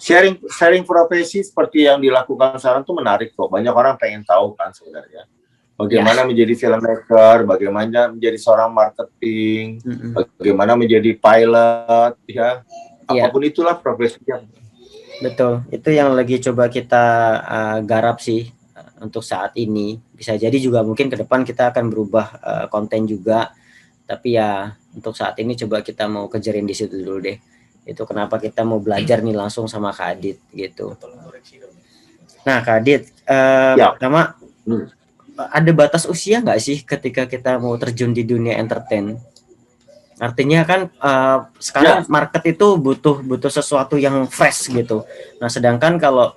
Sharing profesi seperti yang dilakukan sekarang tuh menarik kok. Banyak orang pengen tahu kan sebenarnya. Bagaimana menjadi filmmaker, bagaimana menjadi seorang marketing, bagaimana menjadi pilot, ya. Apapun itulah profesinya. Betul, itu yang lagi coba kita garap sih untuk saat ini. Bisa jadi juga mungkin ke depan kita akan berubah konten juga. Tapi ya untuk saat ini coba kita mau kejarin di situ dulu deh. Itu kenapa kita mau belajar nih langsung sama Kak Adit gitu. Nah Kak Adit, pertama ada batas usia nggak sih ketika kita mau terjun di dunia entertain? Artinya kan sekarang market itu butuh sesuatu yang fresh gitu. Nah sedangkan kalau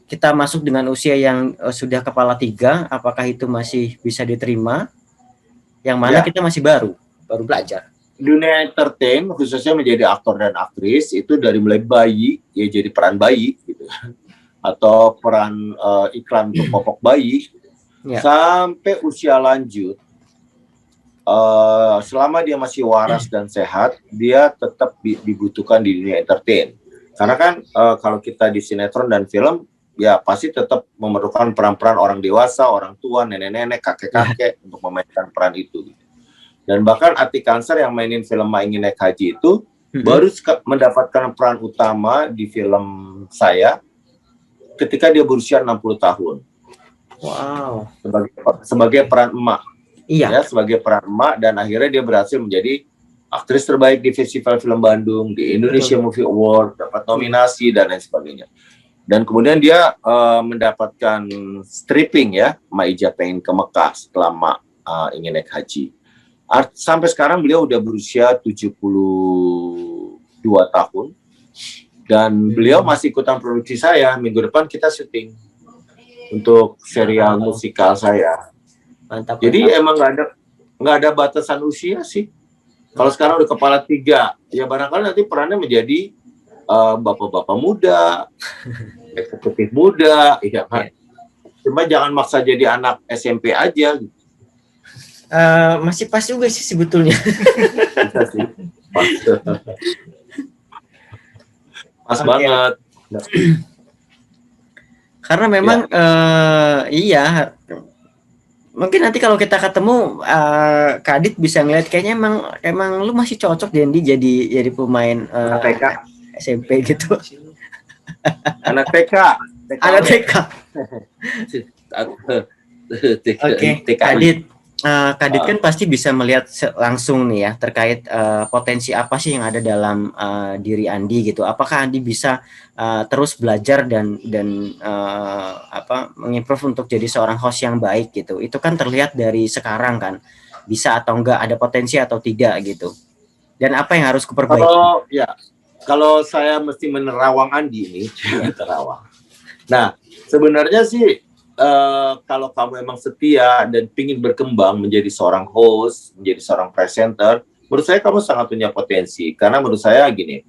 kita masuk dengan usia yang sudah kepala 3, apakah itu masih bisa diterima? Yang mana kita masih baru belajar. Dunia entertain khususnya menjadi aktor dan aktris itu dari mulai bayi ya jadi peran bayi gitu atau peran iklan untuk popok bayi sampai usia lanjut selama dia masih waras dan sehat, dia tetap dibutuhkan di dunia entertain. Karena kan kalau kita di sinetron dan film, ya pasti tetap memerlukan peran-peran orang dewasa, orang tua, nenek-nenek, kakek-kakek untuk memainkan peran itu. Dan bahkan Atiek Kanser yang mainin film Ma Ingin Naik Haji itu baru mendapatkan peran utama di film saya ketika dia berusia 60 tahun. Wow. Sebagai peran emak. Iya. Ya, sebagai peran emak, dan akhirnya dia berhasil menjadi aktris terbaik di Festival Film Bandung, di Indonesia Movie Award, dapat nominasi dan lain sebagainya. Dan kemudian dia mendapatkan stripping ya, Ma Ija Pengen ke Mekah setelah Ma Ingin Naik Haji. Sampai sekarang beliau udah berusia 72 tahun. Dan beliau masih ikutan produksi saya. Minggu depan kita syuting untuk serial musikal saya. Mantap. Jadi emang nggak ada batasan usia sih. Kalau sekarang udah kepala 3, ya barangkali nanti perannya menjadi bapak-bapak muda, eksekutif muda, iya kan. Cuma jangan maksa jadi anak SMP aja. Masih pas juga sih sebetulnya. Bisa sih. Pas banget. Karena memang iya, mungkin nanti kalau kita ketemu Kak Adit bisa ngeliat kayaknya emang lu masih cocok Dendi jadi pemain TK. SMP gitu. Anak TK. Anak TK. Oke, Kak Adit. Kak Adit kan pasti bisa melihat langsung nih ya terkait potensi apa sih yang ada dalam diri Andi gitu. Apakah Andi bisa terus belajar dan mengimprove untuk jadi seorang host yang baik gitu. Itu kan terlihat dari sekarang kan. Bisa atau enggak, ada potensi atau tidak gitu. Dan apa yang harus kuperbaiki? Kalau saya mesti menerawang Andi ini, terawang. Nah, sebenarnya sih kalau kamu emang setia dan ingin berkembang menjadi seorang host, menjadi seorang presenter, menurut saya kamu sangat punya potensi. Karena menurut saya gini,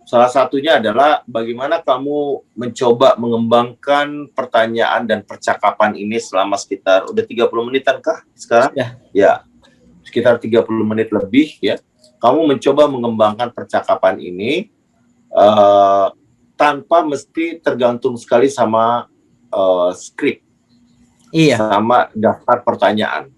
salah satunya adalah bagaimana kamu mencoba mengembangkan pertanyaan dan percakapan ini selama sekitar udah 30 menitan kah sekarang? Ya, sekitar 30 menit lebih ya. Kamu mencoba mengembangkan percakapan ini tanpa mesti tergantung sekali sama skrip. Iya. Sama daftar pertanyaan.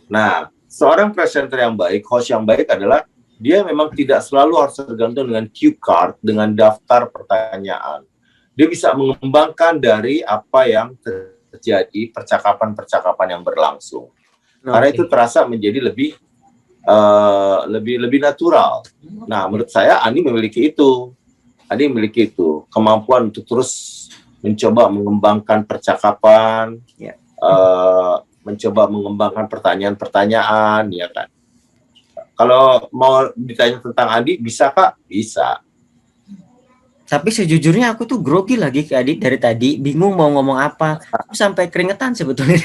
Nah, seorang presenter yang baik, host yang baik adalah dia memang tidak selalu harus tergantung dengan cue card, dengan daftar pertanyaan. Dia bisa mengembangkan dari apa yang terjadi, percakapan-percakapan yang berlangsung. Karena itu terasa menjadi lebih natural. Nah, menurut saya Andi memiliki itu. Andi memiliki itu, kemampuan untuk terus mencoba mengembangkan percakapan, mencoba mengembangkan pertanyaan-pertanyaan, ya kan. Kalau mau ditanya tentang Andi, bisa Kak? Bisa. Tapi sejujurnya aku tuh grogi lagi Kak Adit dari tadi, bingung mau ngomong apa, aku sampai keringetan sebetulnya.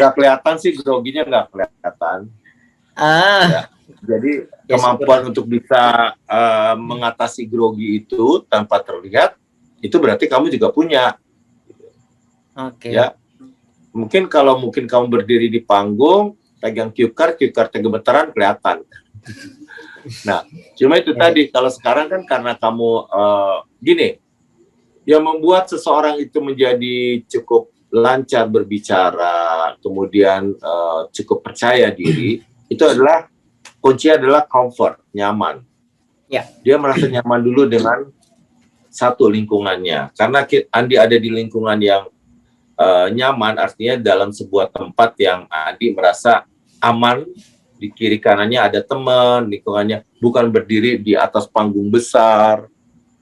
Nggak kelihatan sih, groginya nggak kelihatan. Ya. Jadi kemampuan untuk bisa mengatasi grogi itu tanpa terlihat, itu berarti kamu juga punya. Oke. Ya, mungkin kamu berdiri di panggung, pegang cue card gemeteran kelihatan. Nah, cuma itu tadi. Kalau sekarang kan karena kamu gini, yang membuat seseorang itu menjadi cukup lancar berbicara, kemudian cukup percaya diri, itu adalah kuncinya adalah comfort, nyaman. Ya. Dia merasa nyaman dulu dengan satu lingkungannya. Karena Andi ada di lingkungan yang nyaman, artinya dalam sebuah tempat yang Andi merasa aman, di kiri kanannya ada teman, lingkungannya bukan berdiri di atas panggung besar,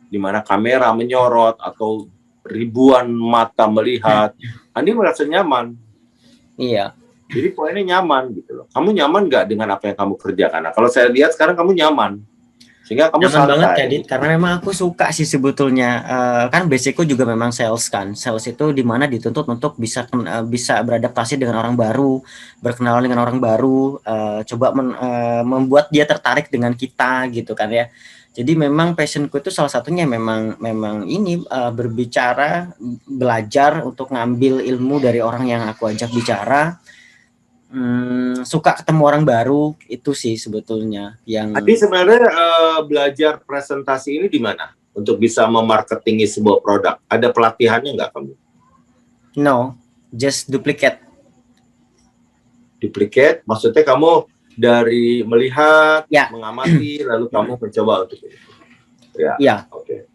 di mana kamera menyorot atau ribuan mata melihat. Andi merasa nyaman. Iya. Jadi poinnya nyaman gitu loh. Kamu nyaman nggak dengan apa yang kamu kerjakan? Nah, kalau saya lihat sekarang kamu nyaman. Sehingga kamu nyaman banget Kak Adit, karena memang aku suka sih sebetulnya. Kan basicku juga memang sales kan. Sales itu dimana dituntut untuk bisa beradaptasi dengan orang baru, berkenalan dengan orang baru, coba membuat dia tertarik dengan kita gitu kan ya. Jadi memang passionku itu salah satunya memang ini berbicara, belajar untuk ngambil ilmu dari orang yang aku ajak bicara. Suka ketemu orang baru, itu sih sebetulnya yang Adi sebenarnya belajar presentasi ini di mana untuk bisa memarketingi sebuah produk? Ada pelatihannya nggak kamu? no, just duplicate. Duplicate, maksudnya kamu dari melihat, Ya. mengamati, lalu kamu mencoba untuk itu. Ya, Ya, oke.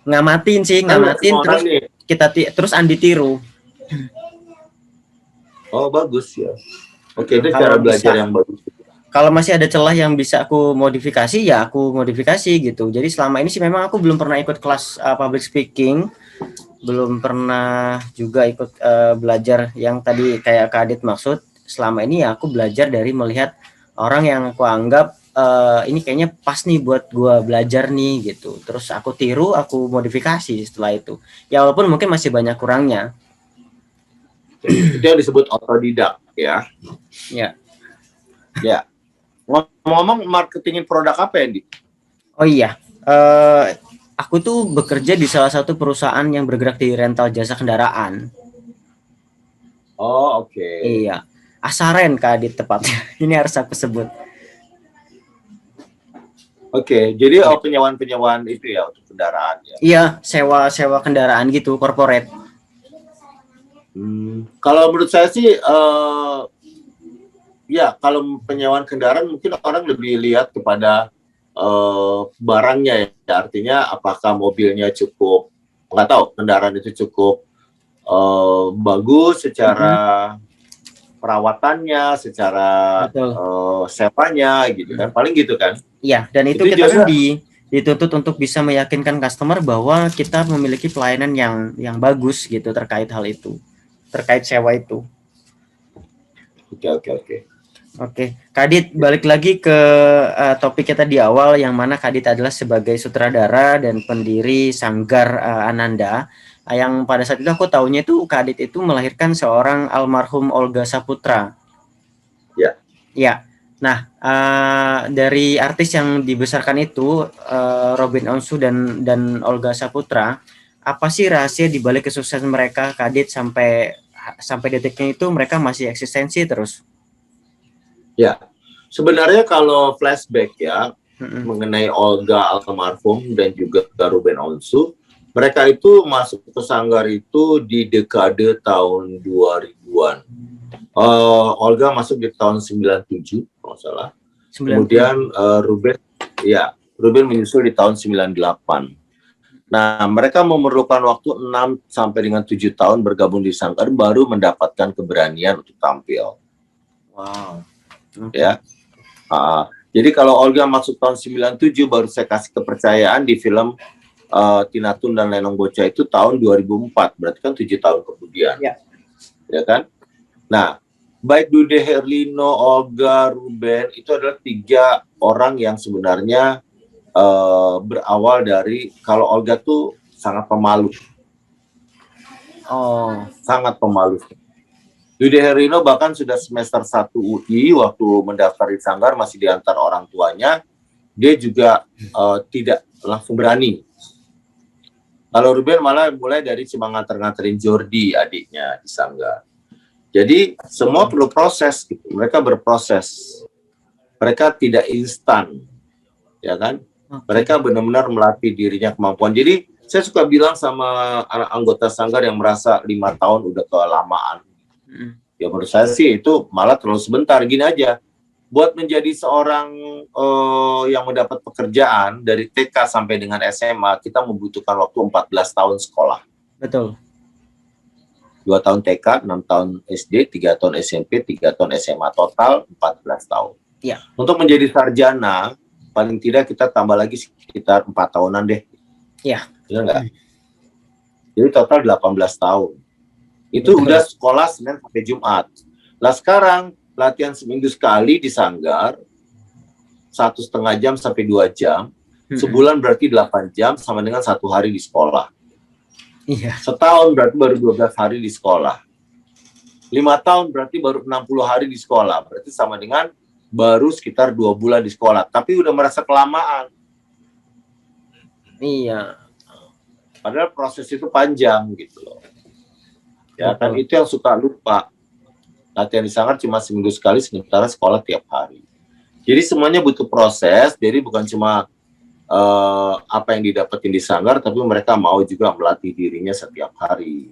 ngamatin sih, Kan nggak ngamatin semua terus orang nih. terus Andi tiru. Oh, bagus ya. Oke, itu Kalau cara belajar bisa. yang bagus. Kalau masih ada celah yang bisa aku modifikasi, ya aku modifikasi gitu. Jadi selama ini sih memang aku belum pernah ikut kelas public speaking, belum pernah juga ikut belajar yang tadi kayak Kak Adit maksud. Selama ini ya aku belajar dari melihat orang yang aku anggap ini kayaknya pas nih buat gua belajar nih gitu. Terus aku tiru, aku modifikasi setelah itu. Ya walaupun mungkin masih banyak kurangnya. Itu yang disebut otodidak ya. Ya. Ya. Ngomong-ngomong marketingin produk apa ya, Di? Oh iya, aku tuh bekerja di salah satu perusahaan yang bergerak di rental jasa kendaraan. Oh, oke. Iya, Asaren Kak Adit tepatnya. Ini harus aku sebut. Oke, jadi penyewaan-penyewaan itu ya untuk kendaraan ya. Iya, sewa kendaraan gitu, corporate. Kalau menurut saya sih, ya kalau penyewaan kendaraan mungkin orang lebih lihat kepada barangnya ya. Artinya apakah mobilnya cukup, nggak tahu, kendaraan itu cukup bagus secara perawatannya, secara sewanya gitu kan, paling gitu kan. Iya, dan itu kita kan dituntut untuk bisa meyakinkan customer bahwa kita memiliki pelayanan yang bagus gitu terkait hal itu, terkait sewa itu. Oke. Oke, Kadit balik lagi ke topik kita di awal yang mana Kadit adalah sebagai sutradara dan pendiri Sanggar Ananda. Yang pada saat itu aku tahunya itu Kadit itu melahirkan seorang almarhum Olga Saputra. Ya. Ya. Nah, dari artis yang dibesarkan itu Robin Onsu dan Olga Saputra, apa sih rahasia di balik kesuksesan mereka Kadit sampai detiknya itu mereka masih eksistensi terus? Ya, sebenarnya kalau flashback ya mengenai Olga almarhum dan juga Ruben Onsu, mereka itu masuk ke Sanggar itu di dekade tahun 2000-an. Olga masuk di tahun 97 kalau salah. Kemudian Ruben menyusul di tahun 98. Nah, mereka memerlukan waktu 6 sampai dengan 7 tahun bergabung di Sanggar baru mendapatkan keberanian untuk tampil. Wow. Ya. Jadi kalau Olga masuk tahun 97 baru saya kasih kepercayaan di film Tina Tun dan Lenong Bocah itu tahun 2004, berarti kan 7 tahun kemudian. Ya kan? Nah, baik Dude Herlino, Olga, Ruben itu adalah 3 orang yang sebenarnya berawal dari, kalau Olga tuh sangat pemalu. Sangat pemalu. Dude Herlino bahkan sudah semester 1 UI waktu mendaftar di Sanggar masih diantar orang tuanya. Dia juga tidak langsung berani. Kalau Ruben malah mulai dari cuma nganter-nganterin Jordi adiknya di Sanggar. Jadi semua perlu proses gitu. Mereka berproses. Mereka tidak instan. Ya kan? Mereka benar-benar melatih dirinya kemampuan. Jadi saya suka bilang sama anak anggota Sanggar yang merasa 5 tahun udah kelamaan. Ya menurut saya sih itu malah terlalu sebentar. Gini aja, buat menjadi seorang yang mendapat pekerjaan dari TK sampai dengan SMA, kita membutuhkan waktu 14 tahun sekolah. Betul. 2 tahun TK, 6 tahun SD, 3 tahun SMP, 3 tahun SMA, total 14 tahun. Ya. Untuk menjadi sarjana, paling tidak kita tambah lagi sekitar 4 tahunan deh. Iya. Benar nggak? Jadi total 18 tahun. Itu udah sekolah Senin sampai Jumat. Lah sekarang latihan seminggu sekali di Sanggar 1,5 jam sampai 2 jam. Sebulan berarti 8 jam sama dengan 1 hari di sekolah. Iya. Setahun berarti baru 12 hari di sekolah. 5 tahun berarti baru 60 hari di sekolah. Berarti sama dengan baru sekitar 2 bulan di sekolah. Tapi udah merasa kelamaan. Iya. Padahal proses itu panjang gitu loh. Ya kan, itu yang suka lupa. Latihan di sanggar cuma seminggu sekali, sementara sekolah tiap hari. Jadi semuanya butuh proses, jadi bukan cuma apa yang didapetin di sanggar, tapi mereka mau juga melatih dirinya setiap hari.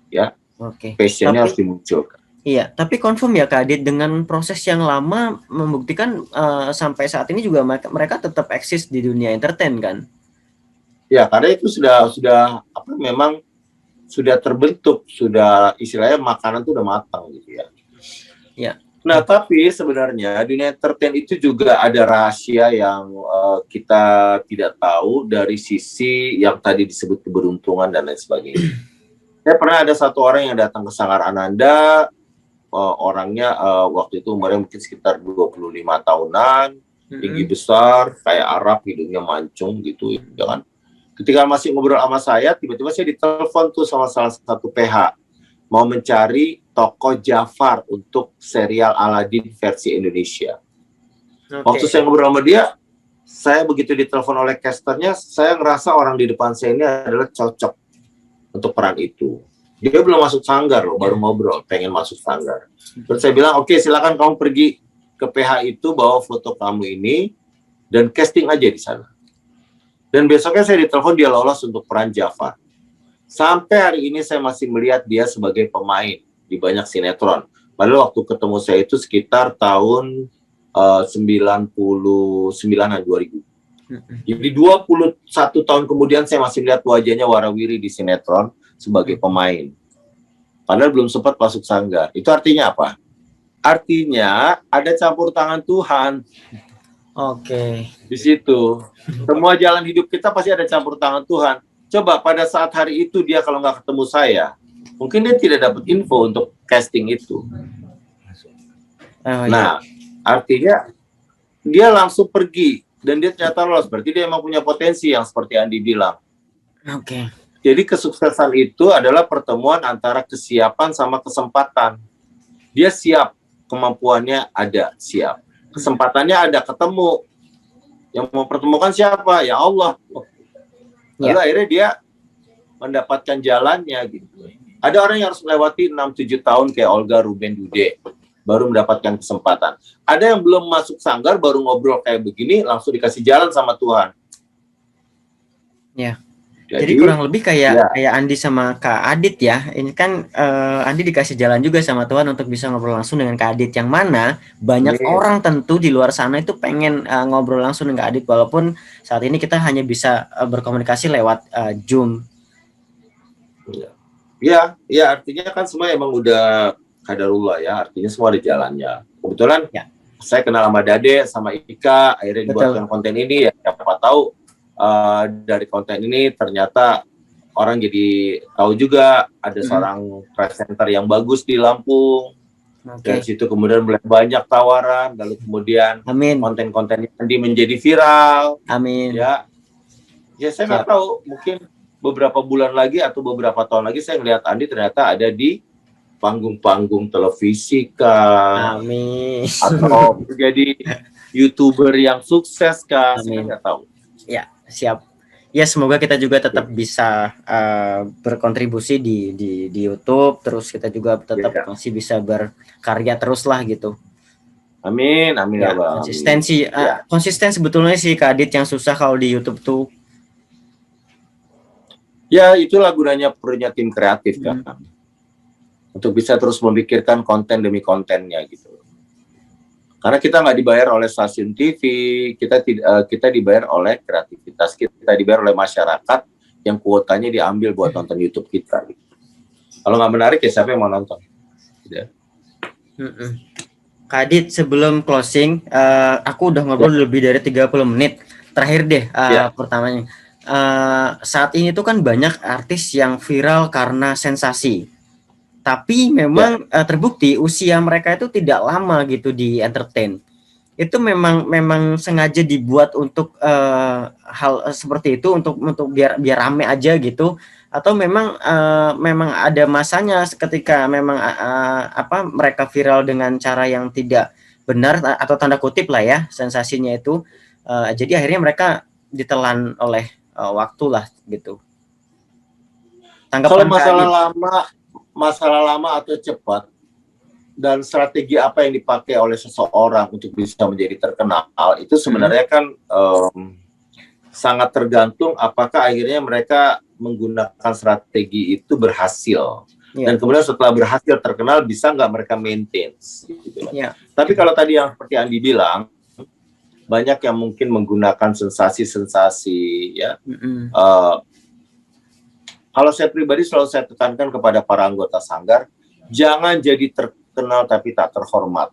Ya, Oke. passionnya harus Tapi dimunculkan. iya, tapi confirm ya Kak Adit, dengan proses yang lama membuktikan sampai saat ini juga mereka tetap eksis di dunia entertain kan? Ya, karena itu sudah apa, memang sudah terbentuk, sudah istilahnya makanan itu udah matang gitu ya. Ya. Nah, tapi sebenarnya dunia entertain itu juga ada rahasia yang kita tidak tahu dari sisi yang tadi disebut keberuntungan dan lain sebagainya. Saya pernah ada satu orang yang datang ke Sanggar Ananda, orangnya waktu itu umurnya mungkin sekitar 25 tahunan, tinggi besar, kayak Arab, hidungnya mancung gitu, ya kan. Ketika masih ngobrol sama saya, tiba-tiba saya ditelepon tuh sama salah satu PH, mau mencari tokoh Jafar untuk serial Aladdin versi Indonesia. Waktu saya ngobrol sama dia, saya begitu ditelepon oleh casternya, saya ngerasa orang di depan saya ini adalah cocok untuk peran itu. Dia belum masuk sanggar loh, baru ngobrol, pengen masuk sanggar. Terus saya bilang, oke, silakan kamu pergi ke PH itu, bawa foto kamu ini, dan casting aja di sana. Dan besoknya saya ditelepon, dia lolos untuk peran Jafar. Sampai hari ini saya masih melihat dia sebagai pemain di banyak sinetron. Padahal waktu ketemu saya itu sekitar tahun 99-an 2000. Jadi 21 tahun kemudian saya masih lihat wajahnya warawiri di sinetron sebagai pemain. Padahal belum sempat masuk sanggar. Itu artinya apa? Artinya ada campur tangan Tuhan. Oke. Di situ. Semua jalan hidup kita pasti ada campur tangan Tuhan. Coba pada saat hari itu dia kalau nggak ketemu saya, mungkin dia tidak dapat info untuk casting itu. Nah, artinya dia langsung pergi dan dia ternyata lolos. Berarti dia emang punya potensi yang seperti Andi bilang. Oke. Jadi kesuksesan itu adalah pertemuan antara kesiapan sama kesempatan. Dia siap, kemampuannya ada, siap. Kesempatannya ada, ketemu. Yang mempertemukan siapa? Ya Allah. Lalu akhirnya dia mendapatkan jalannya gitu. Ada orang yang harus melewati 6-7 tahun kayak Olga Ruben Dude baru mendapatkan kesempatan. Ada yang belum masuk sanggar baru ngobrol kayak begini langsung dikasih jalan sama Tuhan. Ya. Jadi kurang lebih kayak Andi sama Kak Adit ya. Ini kan Andi dikasih jalan juga sama Tuhan untuk bisa ngobrol langsung dengan Kak Adit, yang mana banyak orang tentu di luar sana itu pengen ngobrol langsung dengan Kak Adit, walaupun saat ini kita hanya bisa berkomunikasi lewat Zoom. Ya, artinya kan semua emang udah kadarullah ya, artinya semua ada jalannya. Kebetulan saya kenal sama Dade, sama Ika, akhirnya dibuatkan konten ini ya, siapa tahu dari konten ini ternyata orang jadi tahu juga ada seorang presenter yang bagus di Lampung. Dari situ kemudian mulai banyak tawaran, lalu kemudian konten-konten Andi menjadi viral. Amin. Ya saya nggak tahu, mungkin beberapa bulan lagi atau beberapa tahun lagi saya ngelihat Andi ternyata ada di panggung-panggung televisi kah? Amin. Atau menjadi YouTuber yang sukses kah? Saya nggak tahu. Ya, siap. Ya, semoga kita juga tetap bisa berkontribusi di YouTube, terus kita juga tetap masih bisa berkarya terus lah gitu. Amin. Ya, konsistensi, konsisten sebetulnya sih Kak Adit yang susah kalau di YouTube tuh. Ya, itulah gunanya punya tim kreatif kan. Untuk bisa terus memikirkan konten demi kontennya gitu. Karena kita nggak dibayar oleh stasiun TV, kita dibayar oleh kreativitas, kita dibayar oleh masyarakat yang kuotanya diambil buat nonton YouTube kita. Gitu. Kalau nggak menarik ya siapa yang mau nonton? Gitu. Kak Adit, sebelum closing, aku udah ngobrol lebih dari 30 menit. Terakhir deh, pertamanya. Saat ini tuh kan banyak artis yang viral karena sensasi. Tapi memang terbukti usia mereka itu tidak lama gitu di entertain. Itu memang sengaja dibuat untuk hal seperti itu untuk biar rame aja gitu, atau memang ada masanya ketika memang mereka viral dengan cara yang tidak benar atau tanda kutip lah ya sensasinya itu, jadi akhirnya mereka ditelan oleh waktu lah gitu. Kalau masalah lama atau cepat, dan strategi apa yang dipakai oleh seseorang untuk bisa menjadi terkenal itu sebenarnya kan sangat tergantung apakah akhirnya mereka menggunakan strategi itu berhasil. Dan kemudian setelah berhasil terkenal bisa nggak mereka maintain gitu. Tapi kalau tadi yang seperti Andi bilang, banyak yang mungkin menggunakan sensasi-sensasi ya. Kalau saya pribadi selalu saya tekankan kepada para anggota Sanggar, jangan jadi terkenal tapi tak terhormat.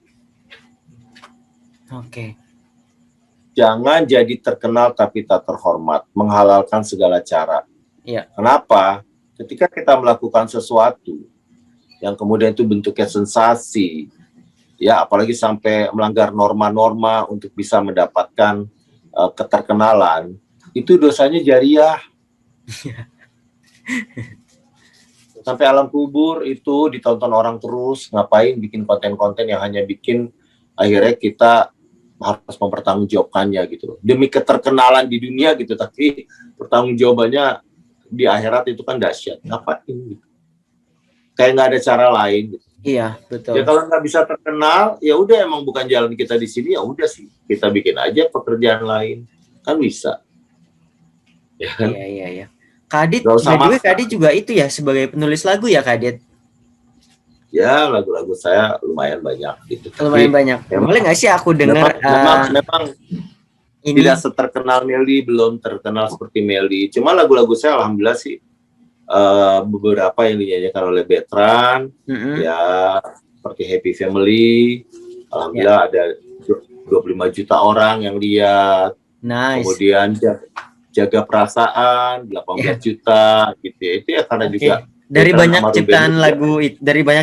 Jangan jadi terkenal tapi tak terhormat, menghalalkan segala cara. Kenapa? Ketika kita melakukan sesuatu yang kemudian itu bentuknya sensasi, ya apalagi sampai melanggar norma-norma untuk bisa mendapatkan keterkenalan, itu dosanya jariah. Sampai alam kubur itu ditonton orang terus, ngapain bikin konten-konten yang hanya bikin akhirnya kita harus mempertanggungjawabkannya gitu. Demi keterkenalan di dunia gitu, tapi pertanggungjawabannya di akhirat itu kan dahsyat. Ngapain? Kayak nggak ada cara lain. Iya, betul. Ya kalau nggak bisa terkenal, ya udah emang bukan jalan kita di sini, ya udah sih kita bikin aja pekerjaan lain, kan bisa. Ya kan? Iya. Kadit, by Kadit juga itu ya sebagai penulis lagu ya Kadit? Ya lagu-lagu saya lumayan banyak gitu. Lumayan banyak. Boleh nggak sih aku dengar? Memang ini tidak seterkenal Melly, belum terkenal seperti Melly. Cuma lagu-lagu saya alhamdulillah sih beberapa yang dinyanyikan oleh Betran, ya seperti Happy Family, alhamdulillah ada 25 juta orang yang lihat. Kemudian Jaga Perasaan 18 juta gitu ya. Itu ya karena juga dari banyak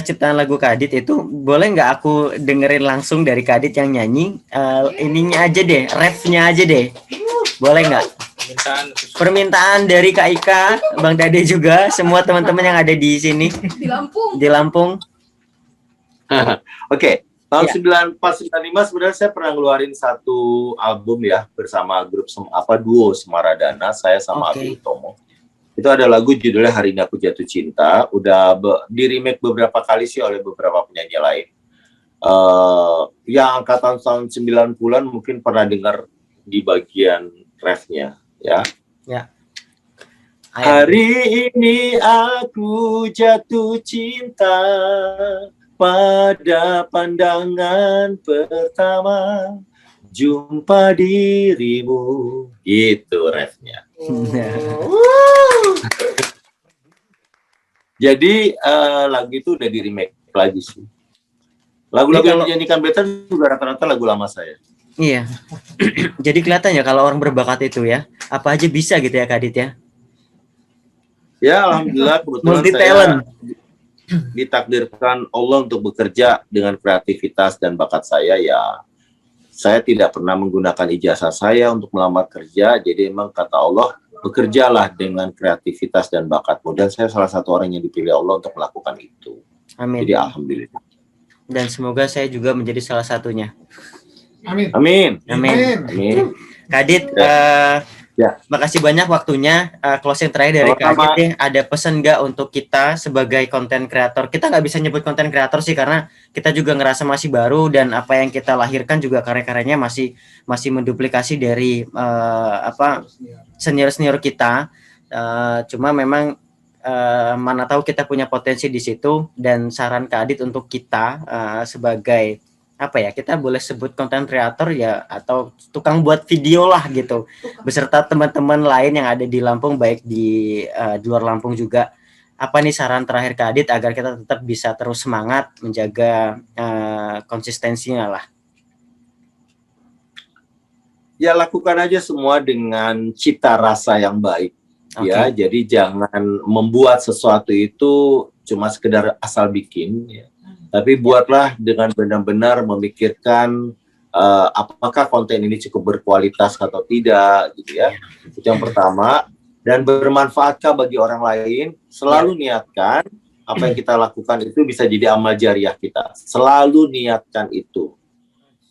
ciptaan lagu Kadit itu, boleh nggak aku dengerin langsung dari Kadit yang nyanyi ininya aja deh, refnya aja deh, boleh nggak? Permintaan dari Kak Ika, Bang Dade juga, semua teman-teman yang ada di sini di Lampung. Oke, tahun 94-95 sebenarnya saya pernah ngeluarin satu album ya bersama grup duo Semaradana, saya sama Abi Utomo. Itu ada lagu judulnya Hari Ini Aku Jatuh Cinta, udah di remake beberapa kali sih oleh beberapa penyanyi lain. Yang angkatan tahun 90-an mungkin pernah dengar di bagian refnya ya. Hari ini aku jatuh cinta pada pandangan pertama jumpa dirimu, gitu refnya. Jadi lagu itu udah di remake lagi sih. Lagu-lagu yang dinyanyikan Betran juga rata-rata lagu lama saya. Iya. Jadi kelihatan ya kalau orang berbakat itu ya, apa aja bisa gitu ya Kadit ya. Ya alhamdulillah kebetulan saya ditakdirkan Allah untuk bekerja dengan kreativitas dan bakat saya ya. Saya tidak pernah menggunakan ijazah saya untuk melamar kerja, jadi memang kata Allah, bekerjalah dengan kreativitas dan bakatmu. Dan saya salah satu orang yang dipilih Allah untuk melakukan itu. Amin. Jadi alhamdulillah. Dan semoga saya juga menjadi salah satunya. Amin. Kadit, makasih banyak waktunya. Closing terakhir dari Kadit ya. Ada pesan nggak untuk kita sebagai konten kreator? Kita nggak bisa nyebut konten kreator sih karena kita juga ngerasa masih baru dan apa yang kita lahirkan juga karya-karyanya masih menduplikasi dari senior kita. Cuma memang mana tahu kita punya potensi di situ, dan saran Kadit untuk kita sebagai kita boleh sebut konten kreator ya, atau tukang buat video lah gitu, beserta teman-teman lain yang ada di Lampung, baik di luar Lampung juga. Apa nih saran terakhir Kadit agar kita tetap bisa terus semangat menjaga konsistensinya lah? Ya lakukan aja semua dengan cita rasa yang baik. Ya, jadi jangan membuat sesuatu itu cuma sekedar asal bikin ya. Tapi buatlah dengan benar-benar memikirkan apakah konten ini cukup berkualitas atau tidak, gitu ya. Itu yang pertama. Dan bermanfaatkah bagi orang lain. Selalu niatkan apa yang kita lakukan itu bisa jadi amal jariah kita. Selalu niatkan itu,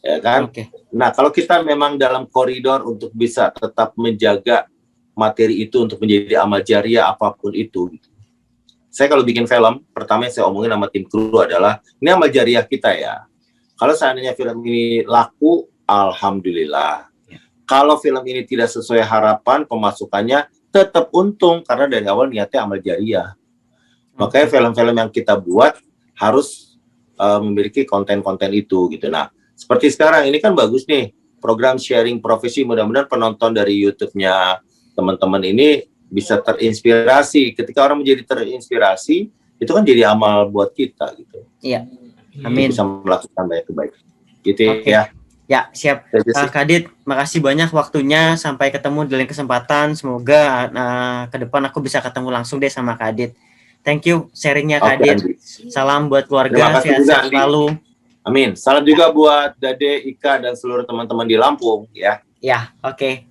ya kan? Nah, kalau kita memang dalam koridor untuk bisa tetap menjaga materi itu untuk menjadi amal jariah apapun itu, saya kalau bikin film, pertama yang saya omongin sama tim kru adalah, ini amal jariah kita ya. Kalau seandainya film ini laku, alhamdulillah. Kalau film ini tidak sesuai harapan, pemasukannya tetap untung, karena dari awal niatnya amal jariah. Makanya film-film yang kita buat harus memiliki konten-konten itu gitu. Nah, seperti sekarang ini kan bagus nih, program sharing profesi, mudah-mudahan penonton dari YouTube-nya teman-teman ini bisa terinspirasi. Ketika orang menjadi terinspirasi, itu kan jadi amal buat kita gitu. Iya. Amin. Bisa melakukan banyak kebaikan. Gitu Oke. ya. Ya, siap. Kak Adit, makasih banyak waktunya. Sampai ketemu di lain kesempatan. Semoga ke depan aku bisa ketemu langsung deh sama Kak Adit. Thank you sharingnya Kak Adit. Andi. Salam buat Terima keluarga, kasih juga, sehat-sehat Andi. selalu. Amin. Salam juga buat Dade, Ika, dan seluruh teman-teman di Lampung ya. Ya, oke.